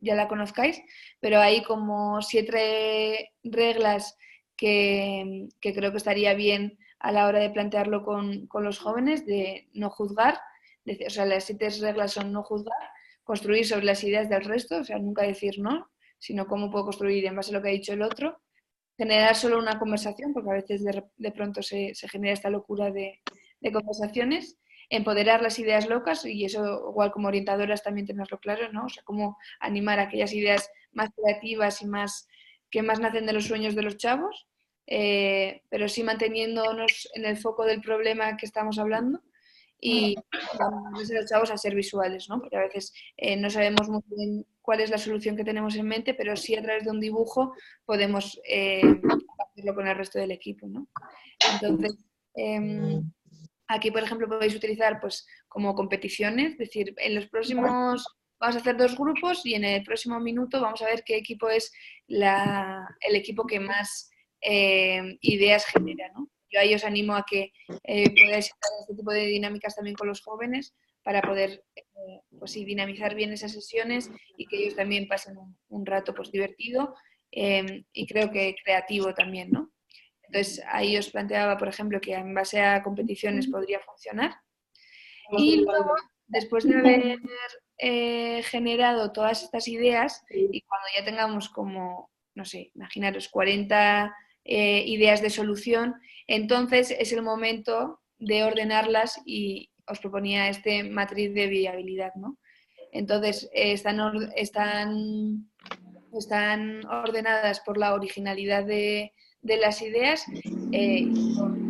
ya la conozcáis, pero hay como 7 reglas que creo que estaría bien a la hora de plantearlo con los jóvenes, de no juzgar, o sea, las 7 reglas son no juzgar, construir sobre las ideas del resto, o sea, nunca decir no, sino cómo puedo construir en base a lo que ha dicho el otro, generar solo una conversación, porque a veces de pronto se genera esta locura de conversaciones, empoderar las ideas locas, y eso igual como orientadoras también tenerlo claro, ¿no? O sea, cómo animar aquellas ideas más creativas y que más nacen de los sueños de los chavos, pero sí manteniéndonos en el foco del problema que estamos hablando y desde los chavos a ser visuales, ¿no? Porque a veces no sabemos muy bien cuál es la solución que tenemos en mente, pero sí a través de un dibujo podemos hacerlo con el resto del equipo, ¿no? Entonces, aquí, por ejemplo, podéis utilizar pues como competiciones, es decir, en los próximos vamos a hacer 2 grupos y en el próximo minuto vamos a ver qué equipo es el equipo que más ideas genera, ¿no? Yo ahí os animo a que podáis hacer este tipo de dinámicas también con los jóvenes para poder pues, sí, dinamizar bien esas sesiones y que ellos también pasen un rato pues, divertido y creo que creativo también, ¿no? Entonces, ahí os planteaba, por ejemplo, que en base a competiciones podría funcionar. Y luego, después de haber generado todas estas ideas y cuando ya tengamos como, no sé, imaginaros 40 ideas de solución, entonces es el momento de ordenarlas y os proponía este matriz de viabilidad, ¿no? Entonces, están están ordenadas por la originalidad de las ideas y por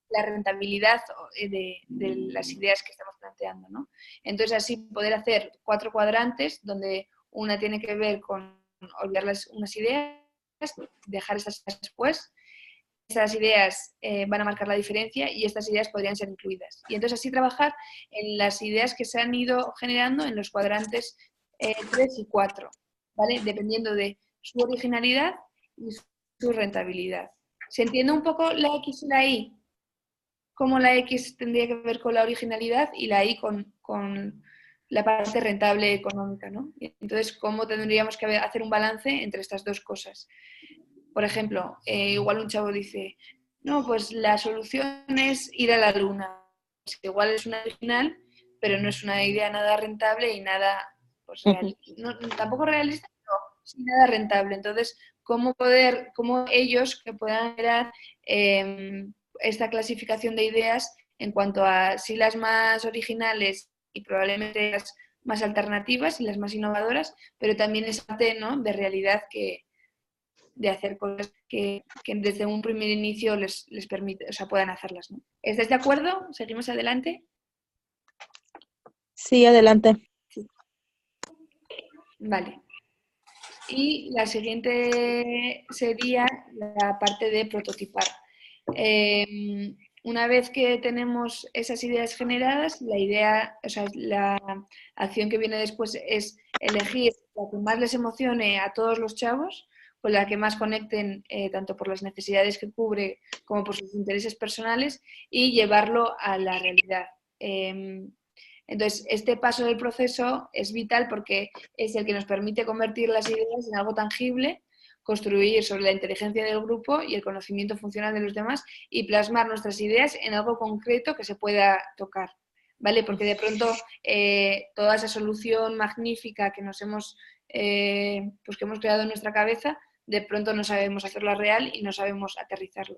la rentabilidad de las ideas que estamos planteando, ¿no? Entonces, así poder hacer 4 cuadrantes donde una tiene que ver con olvidar unas ideas, dejar estas después. Estas ideas van a marcar la diferencia y estas ideas podrían ser incluidas. Y entonces así trabajar en las ideas que se han ido generando en los cuadrantes 3 y 4, ¿vale? Dependiendo de su originalidad y su rentabilidad. ¿Se entiende un poco la X y la Y? Cómo la X tendría que ver con la originalidad y la Y con la parte rentable económica, ¿no? Entonces, ¿cómo tendríamos que hacer un balance entre estas dos cosas? Por ejemplo, igual un chavo dice, no, pues la solución es ir a la luna. Igual es una original, pero no es una idea nada rentable y nada, pues, tampoco realista, pero sí nada rentable. Entonces, ¿cómo ellos que puedan crear esta clasificación de ideas en cuanto a si las más originales y probablemente las más alternativas y las más innovadoras, pero también esa parte, ¿no?, de realidad de hacer cosas que desde un primer inicio les permite, o sea, puedan hacerlas, ¿no? ¿Estáis de acuerdo? ¿Seguimos adelante? Sí, adelante. Sí. Vale. Y la siguiente sería la parte de prototipar. Una vez que tenemos esas ideas generadas, la acción que viene después es elegir la que más les emocione a todos los chavos, con la que más conecten tanto por las necesidades que cubre como por sus intereses personales y llevarlo a la realidad. Entonces, este paso del proceso es vital porque es el que nos permite convertir las ideas en algo tangible, construir sobre la inteligencia del grupo y el conocimiento funcional de los demás y plasmar nuestras ideas en algo concreto que se pueda tocar, ¿vale? Porque de pronto toda esa solución magnífica que nos hemos, pues que hemos creado en nuestra cabeza, de pronto no sabemos hacerla real y no sabemos aterrizarla.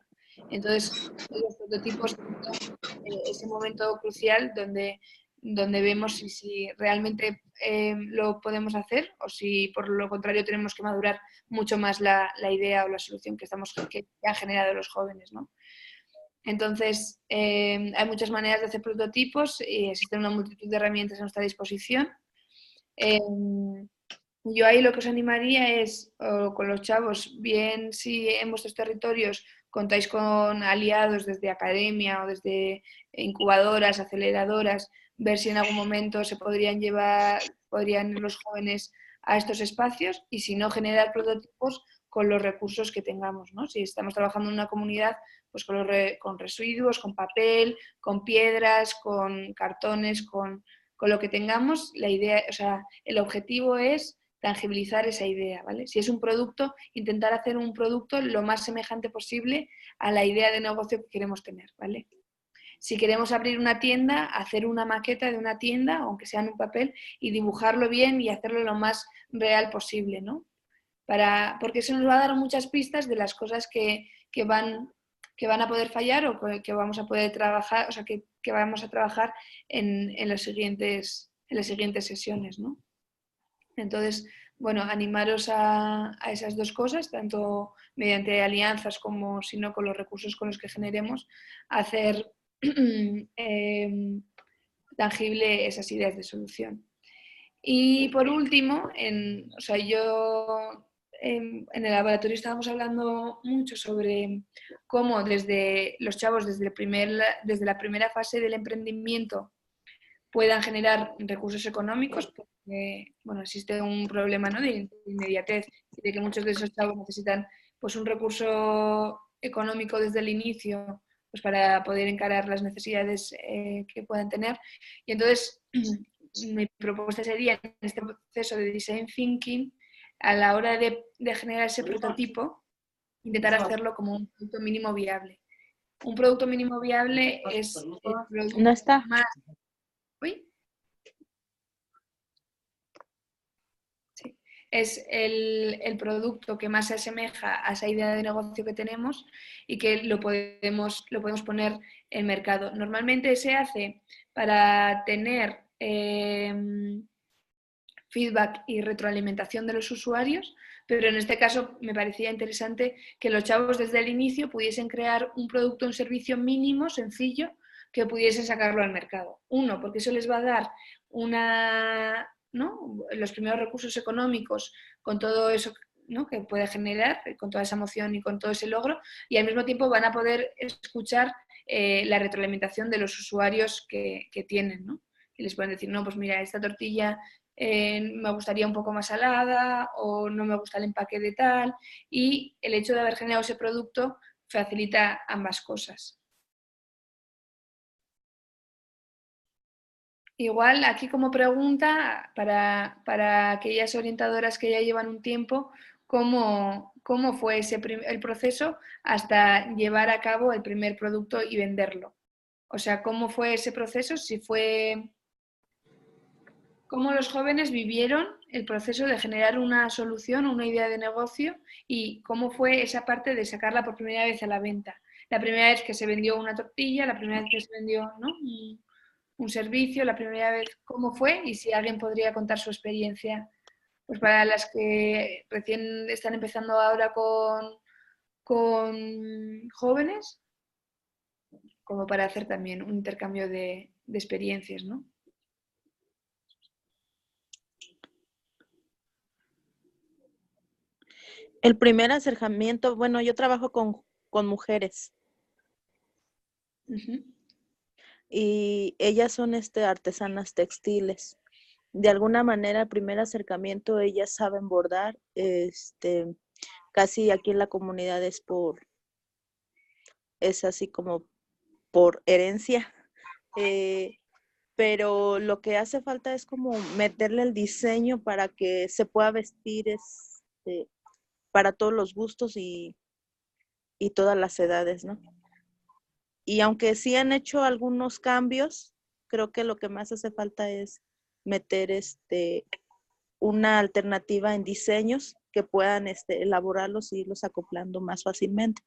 Entonces, los prototipos son ese momento crucial donde vemos si realmente lo podemos hacer o si por lo contrario tenemos que madurar mucho más la idea o la solución que han generado los jóvenes, ¿no? Entonces, hay muchas maneras de hacer prototipos y existen una multitud de herramientas a nuestra disposición. Yo ahí lo que os animaría es, con los chavos, bien si en vuestros territorios contáis con aliados desde academia o desde incubadoras, aceleradoras, ver si en algún momento podrían ir los jóvenes a estos espacios y si no, generar prototipos con los recursos que tengamos, ¿no? Si estamos trabajando en una comunidad, pues con residuos, con papel, con piedras, con cartones, con lo que tengamos, la idea, o sea, el objetivo es tangibilizar esa idea, ¿vale? Si es un producto, intentar hacer un producto lo más semejante posible a la idea de negocio que queremos tener, ¿vale? Si queremos abrir una tienda, hacer una maqueta de una tienda, aunque sea en un papel, y dibujarlo bien y hacerlo lo más real posible, ¿no? Porque eso nos va a dar muchas pistas de las cosas que van a poder fallar o que vamos a poder trabajar, o sea, que vamos a trabajar en las siguientes sesiones, ¿no? Entonces, bueno, animaros a esas dos cosas, tanto mediante alianzas como, si no, con los recursos con los que generemos, a hacer tangible esas ideas de solución. Y por último, yo en el laboratorio estábamos hablando mucho sobre cómo desde los chavos, desde la primera fase del emprendimiento, puedan generar recursos económicos, porque bueno, existe un problema, ¿no?, de inmediatez y de que muchos de esos chavos necesitan pues un recurso económico desde el inicio, pues para poder encarar las necesidades que puedan tener. Y entonces mi propuesta sería, en este proceso de design thinking, a la hora de generar ese prototipo, intentar hacerlo como un producto mínimo viable. Un producto mínimo viable es el producto No está. más... ¿Uy? Sí. Es el producto que más se asemeja a esa idea de negocio que tenemos y que lo podemos poner en mercado. Normalmente se hace para tener feedback y retroalimentación de los usuarios, pero en este caso me parecía interesante que los chavos desde el inicio pudiesen crear un producto o un servicio mínimo, sencillo, que pudiesen sacarlo al mercado. Uno, porque eso les va a dar los primeros recursos económicos con todo eso, ¿no?, que puede generar, con toda esa emoción y con todo ese logro, y al mismo tiempo van a poder escuchar la retroalimentación de los usuarios que tienen, ¿no? Y les pueden decir, no, pues mira, esta tortilla me gustaría un poco más salada, o no me gusta el empaque de tal, y el hecho de haber generado ese producto facilita ambas cosas. Igual aquí como pregunta para aquellas orientadoras que ya llevan un tiempo, ¿cómo fue el proceso hasta llevar a cabo el primer producto y venderlo? O sea, ¿cómo fue ese proceso? ¿Cómo los jóvenes vivieron el proceso de generar una solución, una idea de negocio, y cómo fue esa parte de sacarla por primera vez a la venta? La primera vez que se vendió una tortilla, la primera vez que se vendió, ¿no?, un servicio, la primera vez, ¿cómo fue? Y si alguien podría contar su experiencia, pues para las que recién están empezando ahora con jóvenes, como para hacer también un intercambio de experiencias, ¿no? El primer acercamiento, bueno, yo trabajo con mujeres. Uh-huh. Y ellas son artesanas textiles. De alguna manera, el primer acercamiento, ellas saben bordar. Casi aquí en la comunidad es así como por herencia. Pero lo que hace falta es como meterle el diseño para que se pueda vestir para todos los gustos y todas las edades, ¿no? Y aunque sí han hecho algunos cambios, creo que lo que más hace falta es meter una alternativa en diseños que puedan elaborarlos y irlos acoplando más fácilmente.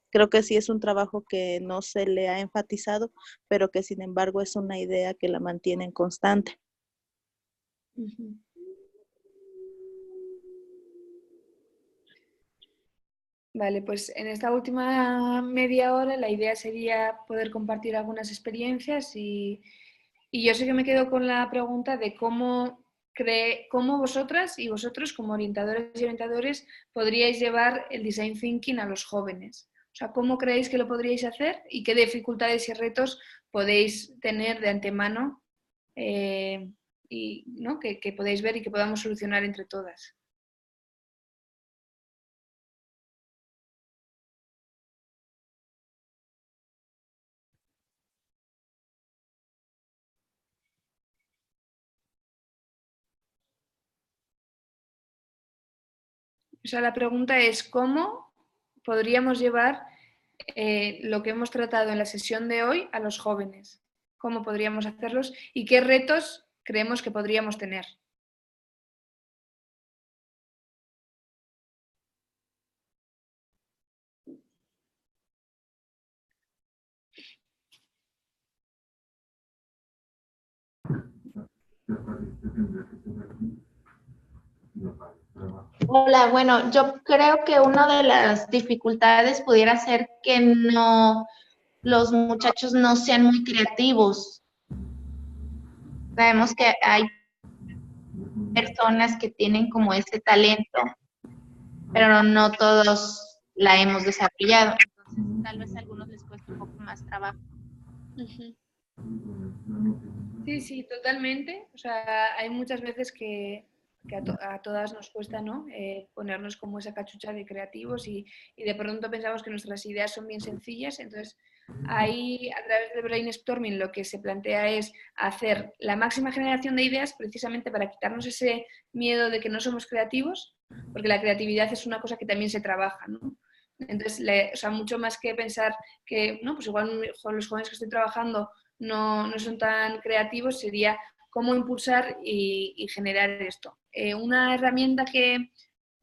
Creo que sí es un trabajo que no se le ha enfatizado, pero que sin embargo es una idea que la mantienen constante. Uh-huh. Vale, pues en esta última media hora la idea sería poder compartir algunas experiencias y yo sé que me quedo con la pregunta de cómo vosotras y vosotros como orientadores y orientadores podríais llevar el design thinking a los jóvenes. O sea, ¿cómo creéis que lo podríais hacer y qué dificultades y retos podéis tener de antemano y ¿no?, que podéis ver y que podamos solucionar entre todas? O sea, la pregunta es ¿cómo podríamos llevar lo que hemos tratado en la sesión de hoy a los jóvenes? ¿Cómo podríamos hacerlos y qué retos creemos que podríamos tener? Hola, bueno, yo creo que una de las dificultades pudiera ser que los muchachos no sean muy creativos. Sabemos que hay personas que tienen como ese talento, pero no todos la hemos desarrollado. Entonces, tal vez a algunos les cuesta un poco más trabajo. Uh-huh. Sí, totalmente. O sea, hay muchas veces que a todas nos cuesta, ¿no?, ponernos como esa cachucha de creativos y de pronto pensamos que nuestras ideas son bien sencillas. Entonces, ahí a través del brainstorming lo que se plantea es hacer la máxima generación de ideas precisamente para quitarnos ese miedo de que no somos creativos, porque la creatividad es una cosa que también se trabaja, ¿no? Entonces, o sea, mucho más que pensar que, no, pues igual los jóvenes que estoy trabajando no son tan creativos, sería cómo impulsar y generar esto. Una herramienta que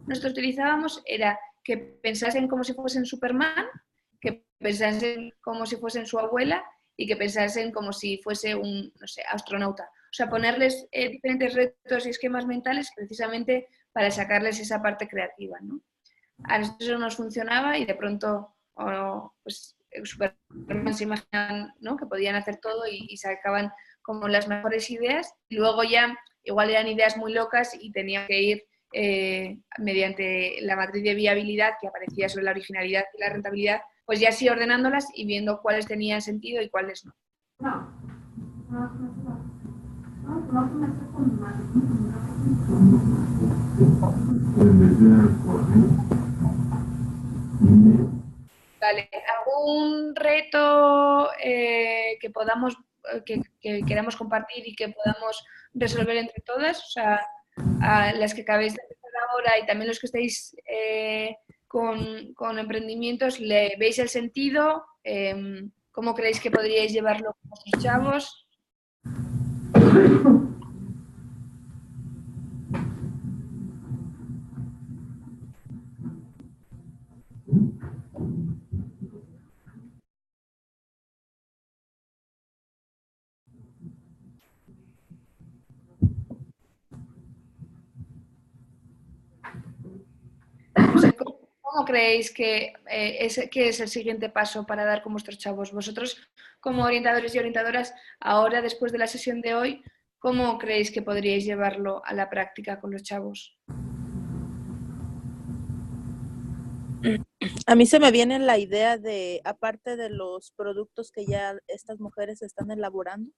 nosotros utilizábamos era que pensasen como si fuesen Superman, que pensasen como si fuesen su abuela y que pensasen como si fuese un, no sé, astronauta. O sea, ponerles diferentes retos y esquemas mentales precisamente para sacarles esa parte creativa, ¿no? A nosotros eso nos funcionaba y de pronto pues Superman se imaginaban, ¿no?, que podían hacer todo y sacaban como las mejores ideas. Luego ya igual eran ideas muy locas y tenían que ir mediante la matriz de viabilidad que aparecía sobre la originalidad y la rentabilidad, pues ya sí ordenándolas y viendo cuáles tenían sentido y cuáles no. Vale, ¿algún reto que podamos, que queramos compartir y que podamos resolver entre todas? O sea, a las que acabéis de empezar ahora y también los que estáis con emprendimientos, ¿le veis el sentido? ¿Cómo creéis que podríais llevarlo con vuestros chavos? O sea, ¿cómo creéis que es el siguiente paso para dar con vuestros chavos? Vosotros, como orientadores y orientadoras, ahora, después de la sesión de hoy, ¿cómo creéis que podríais llevarlo a la práctica con los chavos? A mí se me viene la idea de, aparte de los productos que ya estas mujeres están elaborando,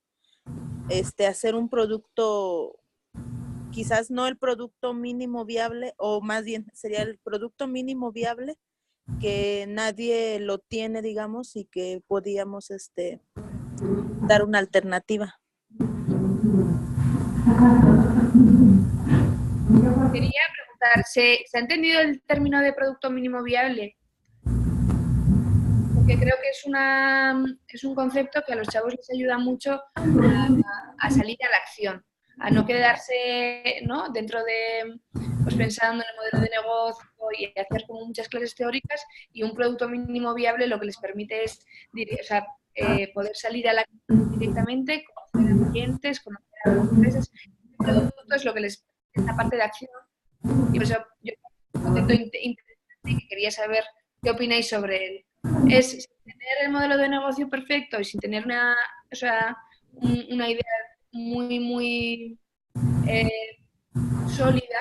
hacer un producto, quizás no el producto mínimo viable, o más bien sería el producto mínimo viable que nadie lo tiene, digamos, y que podíamos dar una alternativa. Quería preguntar, ¿se ha entendido el término de producto mínimo viable? Porque creo que es un concepto que a los chavos les ayuda mucho a salir a la acción, a no quedarse, ¿no?, dentro de, pues pensando en el modelo de negocio y hacer como muchas clases teóricas, y un producto mínimo viable lo que les permite es, o sea, poder salir a la acción directamente, conocer a clientes, conocer a las empresas. El producto es lo que les permite esta parte de acción, y por eso yo un concepto interesante que quería saber qué opináis sobre él. Es sin tener el modelo de negocio perfecto y sin tener una idea muy sólida,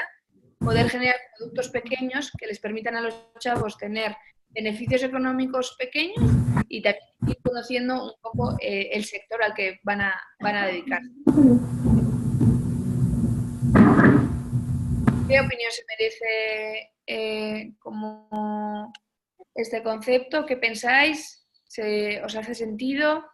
poder generar productos pequeños que les permitan a los chavos tener beneficios económicos pequeños y también ir conociendo un poco el sector al que van a dedicarse. ¿Qué opinión se merece como este concepto? ¿Qué pensáis? ¿Os hace sentido?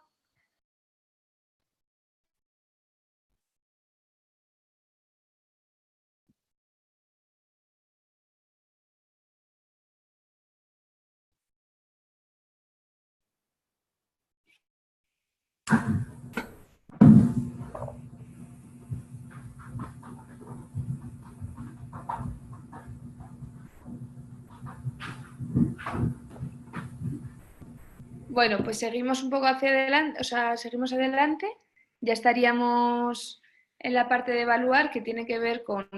Bueno, pues seguimos un poco hacia adelante, o sea, seguimos adelante. Ya estaríamos en la parte de evaluar, que tiene que ver con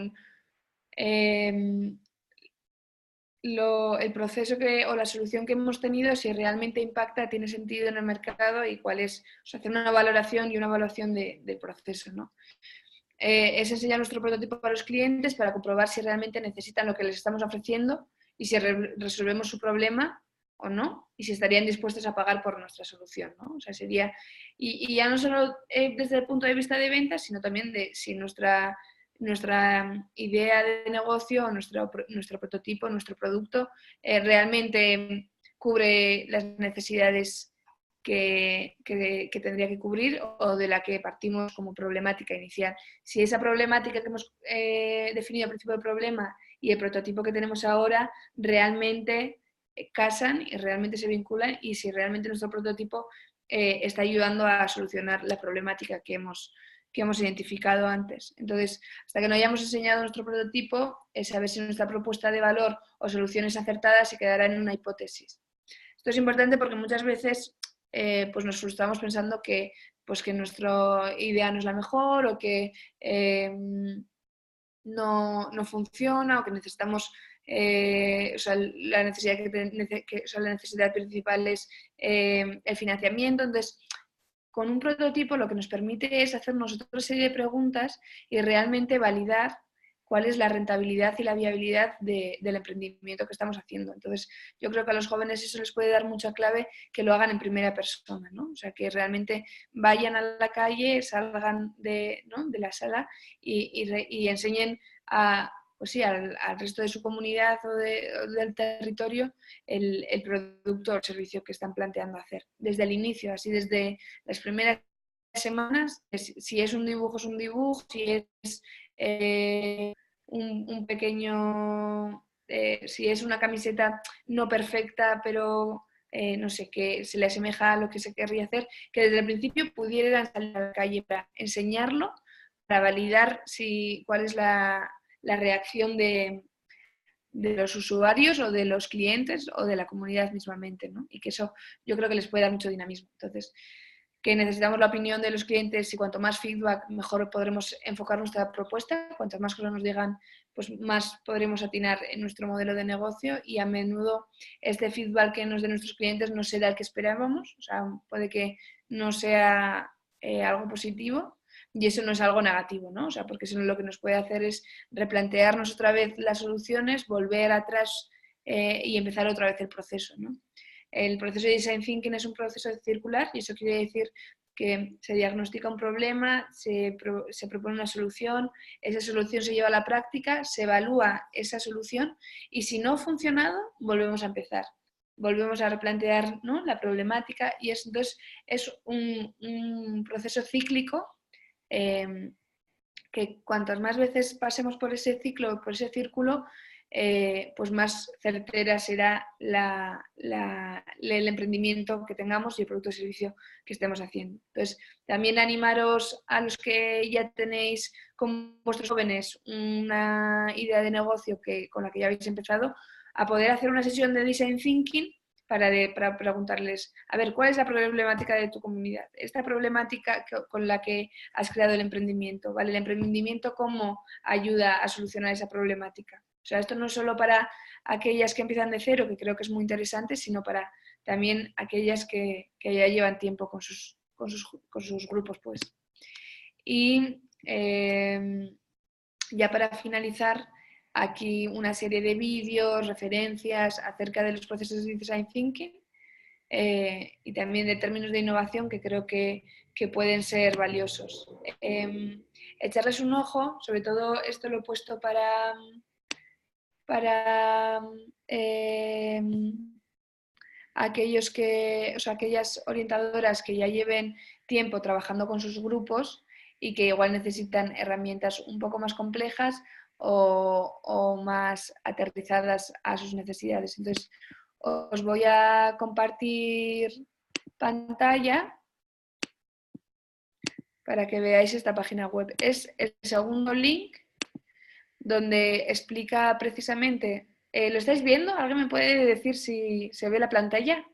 el proceso o la solución que hemos tenido, si realmente impacta, tiene sentido en el mercado y cuál es, o sea, hacer una valoración y una evaluación del proceso, ¿no? Es enseñar nuestro prototipo para los clientes para comprobar si realmente necesitan lo que les estamos ofreciendo y si resolvemos su problema o no, y si estarían dispuestos a pagar por nuestra solución, ¿no? O sea, sería, y ya no solo desde el punto de vista de ventas, sino también de si nuestra idea de negocio, nuestro prototipo, nuestro producto, realmente cubre las necesidades que tendría que cubrir o de la que partimos como problemática inicial. Si esa problemática que hemos definido al principio del problema y el prototipo que tenemos ahora realmente casan y realmente se vinculan, y si realmente nuestro prototipo está ayudando a solucionar la problemática que hemos identificado antes. Entonces, hasta que no hayamos enseñado nuestro prototipo, saber si nuestra propuesta de valor o soluciones acertadas se quedará en una hipótesis. Esto es importante porque muchas veces pues nos frustramos pensando que pues que nuestra idea no es la mejor o que no funciona o que necesitamos, o sea, la necesidad principal es el financiamiento. Entonces, con un prototipo lo que nos permite es hacernos otra serie de preguntas y realmente validar cuál es la rentabilidad y la viabilidad del emprendimiento que estamos haciendo. Entonces, yo creo que a los jóvenes eso les puede dar mucha clave que lo hagan en primera persona, ¿no? O sea, que realmente vayan a la calle, salgan de la sala y enseñen pues sí, al resto de su comunidad o del territorio el producto o el servicio que están planteando hacer. Desde el inicio, así desde las primeras semanas, si es un dibujo, si es un pequeño, si es una camiseta no perfecta, pero no sé, que se le asemeja a lo que se querría hacer, que desde el principio pudieran salir a la calle para enseñarlo, para validar cuál es la reacción de los usuarios o de los clientes o de la comunidad mismamente, ¿no? Y que eso yo creo que les puede dar mucho dinamismo. Entonces, que necesitamos la opinión de los clientes y cuanto más feedback, mejor podremos enfocar nuestra propuesta. Cuantas más cosas nos digan, pues más podremos atinar en nuestro modelo de negocio y a menudo este feedback que nos den nuestros clientes no será el que esperábamos. O sea, puede que no sea algo positivo y eso no es algo negativo, ¿no? O sea, porque eso lo que nos puede hacer es replantearnos otra vez las soluciones, volver atrás y empezar otra vez el proceso, ¿no? El proceso de Design Thinking es un proceso circular y eso quiere decir que se diagnostica un problema, se propone una solución, esa solución se lleva a la práctica, se evalúa esa solución y si no ha funcionado, volvemos a empezar. Volvemos a replantear, ¿no?, la problemática y entonces es un proceso cíclico que cuantas más veces pasemos por ese ciclo, por ese círculo, pues más certera será el emprendimiento que tengamos y el producto o servicio que estemos haciendo. Entonces, también animaros a los que ya tenéis con vuestros jóvenes una idea de negocio con la que ya habéis empezado, a poder hacer una sesión de Design Thinking para preguntarles, a ver, ¿cuál es la problemática de tu comunidad? Esta problemática con la que has creado el emprendimiento, ¿vale? El emprendimiento, ¿cómo ayuda a solucionar esa problemática? O sea, esto no es solo para aquellas que empiezan de cero, que creo que es muy interesante, sino para también aquellas que ya llevan tiempo con sus grupos, pues. Y ya para finalizar, aquí una serie de vídeos, referencias acerca de los procesos de Design Thinking y también de términos de innovación que creo que pueden ser valiosos. Echarles un ojo, sobre todo esto lo he puesto para aquellos aquellas orientadoras que ya lleven tiempo trabajando con sus grupos y que igual necesitan herramientas un poco más complejas o más aterrizadas a sus necesidades. Entonces, os voy a compartir pantalla para que veáis esta página web. Es el segundo link donde explica precisamente... ¿Lo estáis viendo? ¿Alguien me puede decir si se ve la pantalla?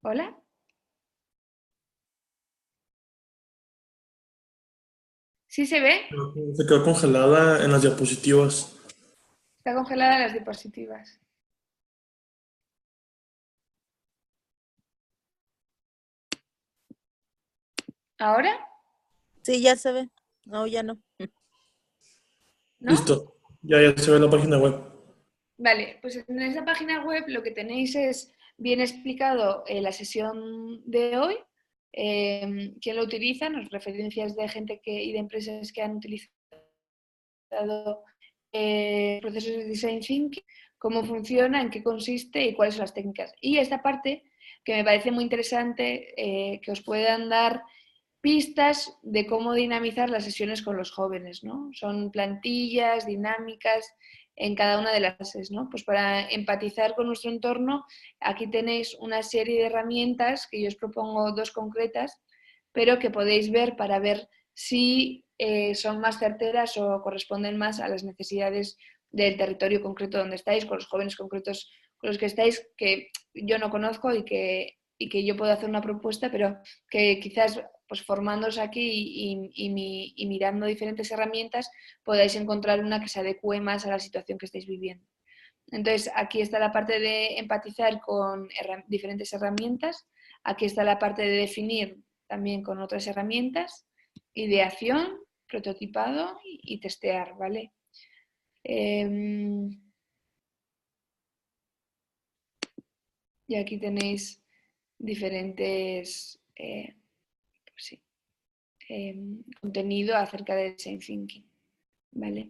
¿Hola? ¿Sí se ve? Se quedó congelada en las diapositivas. Está congelada en las diapositivas. ¿Ahora? Sí, ya se ve. No, ya no. ¿No? Listo, ya se ve la página web. Vale, pues en esa página web lo que tenéis es bien explicado la sesión de hoy, quién lo utiliza, las referencias de gente y de empresas que han utilizado procesos de Design Thinking, cómo funciona, en qué consiste y cuáles son las técnicas. Y esta parte que me parece muy interesante, que os puedan dar pistas de cómo dinamizar las sesiones con los jóvenes, ¿no? Son plantillas, dinámicas en cada una de las fases, ¿no? Pues para empatizar con nuestro entorno, aquí tenéis una serie de herramientas que yo os propongo 2 concretas, pero que podéis ver para ver si son más certeras o corresponden más a las necesidades del territorio concreto donde estáis, con los jóvenes concretos con los que estáis, que yo no conozco y que y que yo puedo hacer una propuesta, pero que quizás pues formándoos aquí y mirando diferentes herramientas podáis encontrar una que se adecue más a la situación que estáis viviendo. Entonces, aquí está la parte de empatizar con diferentes herramientas, aquí está la parte de definir también con otras herramientas, ideación, prototipado y testear, ¿vale? Y aquí tenéis diferentes pues sí, contenido acerca de Design Thinking, ¿vale?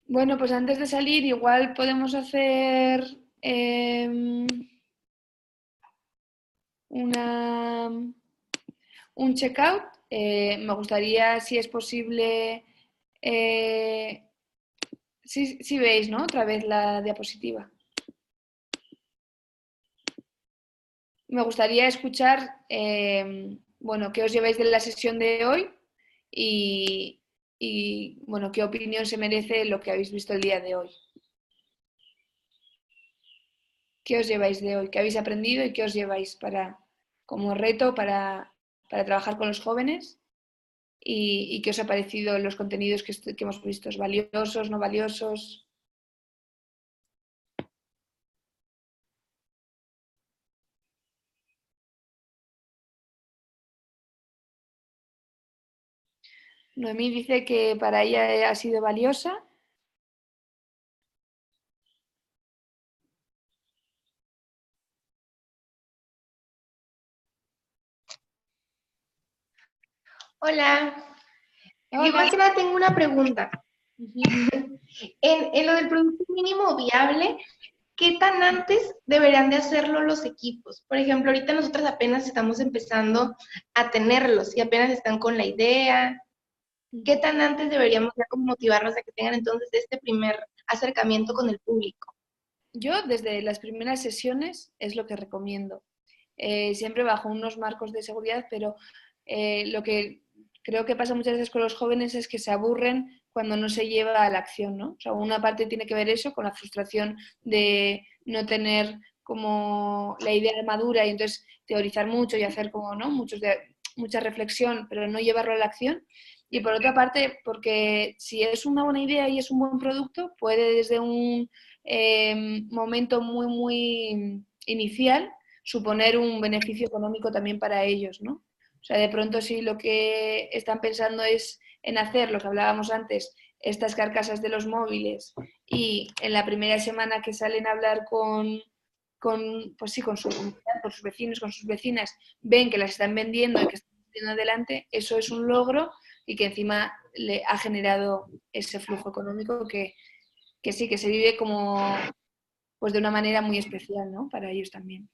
Bueno, pues antes de salir igual podemos hacer un checkout. Me gustaría, si es posible, si veis, ¿no? Otra vez la diapositiva. Me gustaría escuchar, bueno, qué os lleváis de la sesión de hoy y, bueno, qué opinión se merece lo que habéis visto el día de hoy. ¿Qué os lleváis de hoy? ¿Qué habéis aprendido y qué os lleváis como reto para trabajar con los jóvenes? ¿Y qué os ha parecido los contenidos que hemos visto? ¿Valiosos, no valiosos? Noemí dice que para ella ha sido valiosa. Hola. Yo Hola. más que nada tengo una pregunta. En lo del producto mínimo viable, ¿qué tan antes deberían de hacerlo los equipos? Por ejemplo, ahorita nosotros apenas estamos empezando a tenerlos y apenas están con la idea. ¿Qué tan antes deberíamos ya como motivarlos a que tengan entonces este primer acercamiento con el público? Yo desde las primeras sesiones es lo que recomiendo. Siempre bajo unos marcos de seguridad, pero lo que creo que pasa muchas veces con los jóvenes es que se aburren cuando no se lleva a la acción, ¿no? O sea, una parte tiene que ver eso con la frustración de no tener como la idea madura y entonces teorizar mucho y hacer como, ¿no? Mucha reflexión, pero no llevarlo a la acción. Y por otra parte, porque si es una buena idea y es un buen producto, puede desde un momento muy inicial suponer un beneficio económico también para ellos, ¿no? O sea, de pronto si lo que están pensando es en hacer lo que hablábamos antes, estas carcasas de los móviles y en la primera semana que salen a hablar pues sí, con su comunidad, con sus vecinos, con sus vecinas, ven que las están vendiendo y que están vendiendo adelante, eso es un logro y que encima le ha generado ese flujo económico que sí, que se vive como pues de una manera muy especial, ¿no? Para ellos también.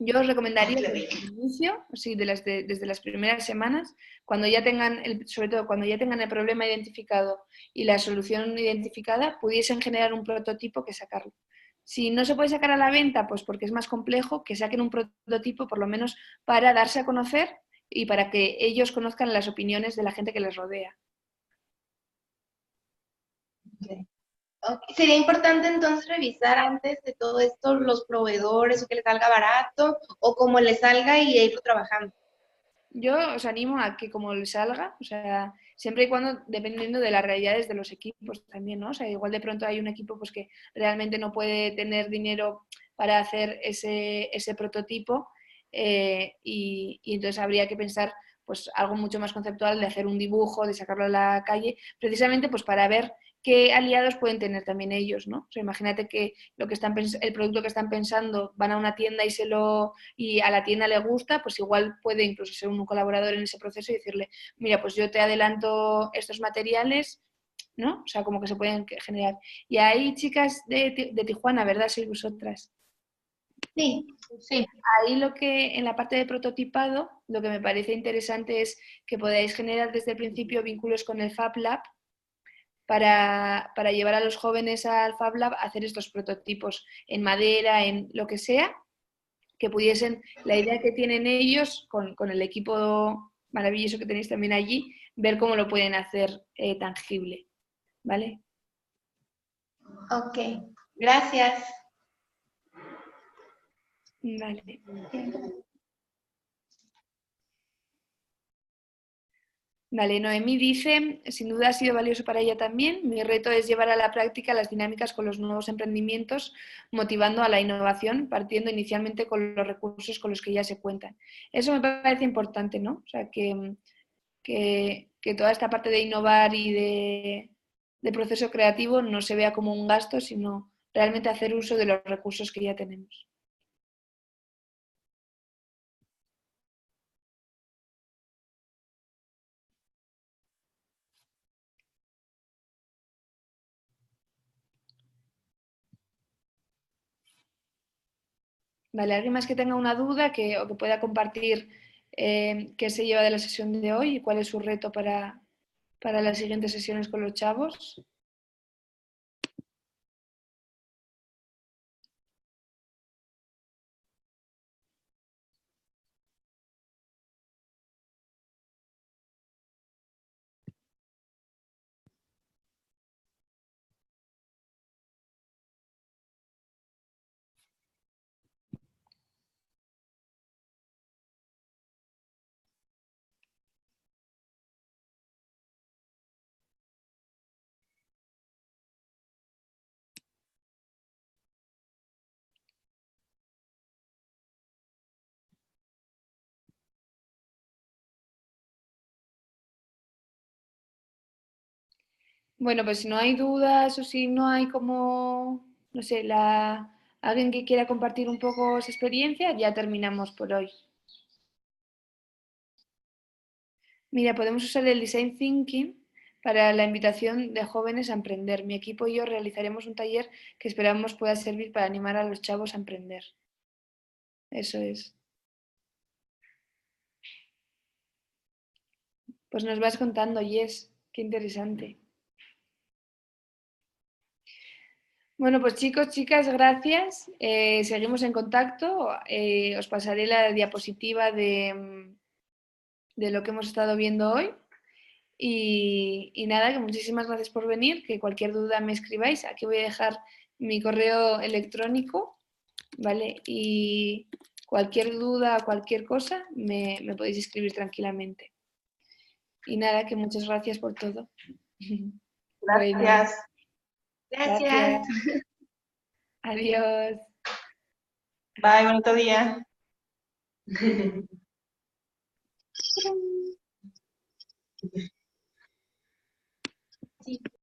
Yo os recomendaría que desde el inicio, sí, desde las primeras semanas, cuando ya tengan, sobre todo cuando ya tengan el problema identificado y la solución identificada, pudiesen generar un prototipo que sacarlo. Si no se puede sacar a la venta, pues porque es más complejo, que saquen un prototipo por lo menos para darse a conocer y para que ellos conozcan las opiniones de la gente que les rodea. Okay. Sería importante entonces revisar antes de todo esto los proveedores o que les salga barato o como les salga y irlo trabajando. Yo os animo a que como les salga, o sea, siempre y cuando dependiendo de las realidades de los equipos también, ¿no? O sea, igual de pronto hay un equipo pues que realmente no puede tener dinero para hacer ese prototipo y entonces habría que pensar pues algo mucho más conceptual de hacer un dibujo, de sacarlo a la calle, precisamente pues para ver qué aliados pueden tener también ellos, ¿no? O sea, imagínate que el producto que están pensando van a una tienda y a la tienda le gusta, pues igual puede incluso ser un colaborador en ese proceso y decirle, mira, pues yo te adelanto estos materiales, ¿no? O sea, como que se pueden generar. Y hay chicas de Tijuana, ¿verdad? Sois vosotras. Sí, sí. Ahí en la parte de prototipado, lo que me parece interesante es que podáis generar desde el principio vínculos con el Fab Lab para llevar a los jóvenes al Fab Lab a hacer estos prototipos en madera, en lo que sea, que pudiesen, la idea que tienen ellos con el equipo maravilloso que tenéis también allí, ver cómo lo pueden hacer tangible, ¿vale? Ok, gracias. Vale. Vale, Noemí dice, sin duda ha sido valioso para ella también. Mi reto es llevar a la práctica las dinámicas con los nuevos emprendimientos, motivando a la innovación, partiendo inicialmente con los recursos con los que ya se cuentan. Eso me parece importante, ¿no? O sea, que toda esta parte de innovar y de proceso creativo no se vea como un gasto, sino realmente hacer uso de los recursos que ya tenemos. Vale, ¿alguien más que tenga una duda o que pueda compartir qué se lleva de la sesión de hoy y cuál es su reto para las siguientes sesiones con los chavos? Bueno, pues si no hay dudas o si no hay como, no sé, alguien que quiera compartir un poco su experiencia, ya terminamos por hoy. Mira, podemos usar el Design Thinking para la invitación de jóvenes a emprender. Mi equipo y yo realizaremos un taller que esperamos pueda servir para animar a los chavos a emprender. Eso es. Pues nos vas contando, Yes, qué interesante. Bueno, pues chicos, chicas, gracias. Seguimos en contacto. Os pasaré la diapositiva de lo que hemos estado viendo hoy. Y nada, que muchísimas gracias por venir. Que cualquier duda me escribáis. Aquí voy a dejar mi correo electrónico, ¿vale? Y cualquier duda, cualquier cosa, me podéis escribir tranquilamente. Y nada, que muchas gracias por todo. Bueno, Gracias. gracias. Adiós. Bye, bonito día. Sí.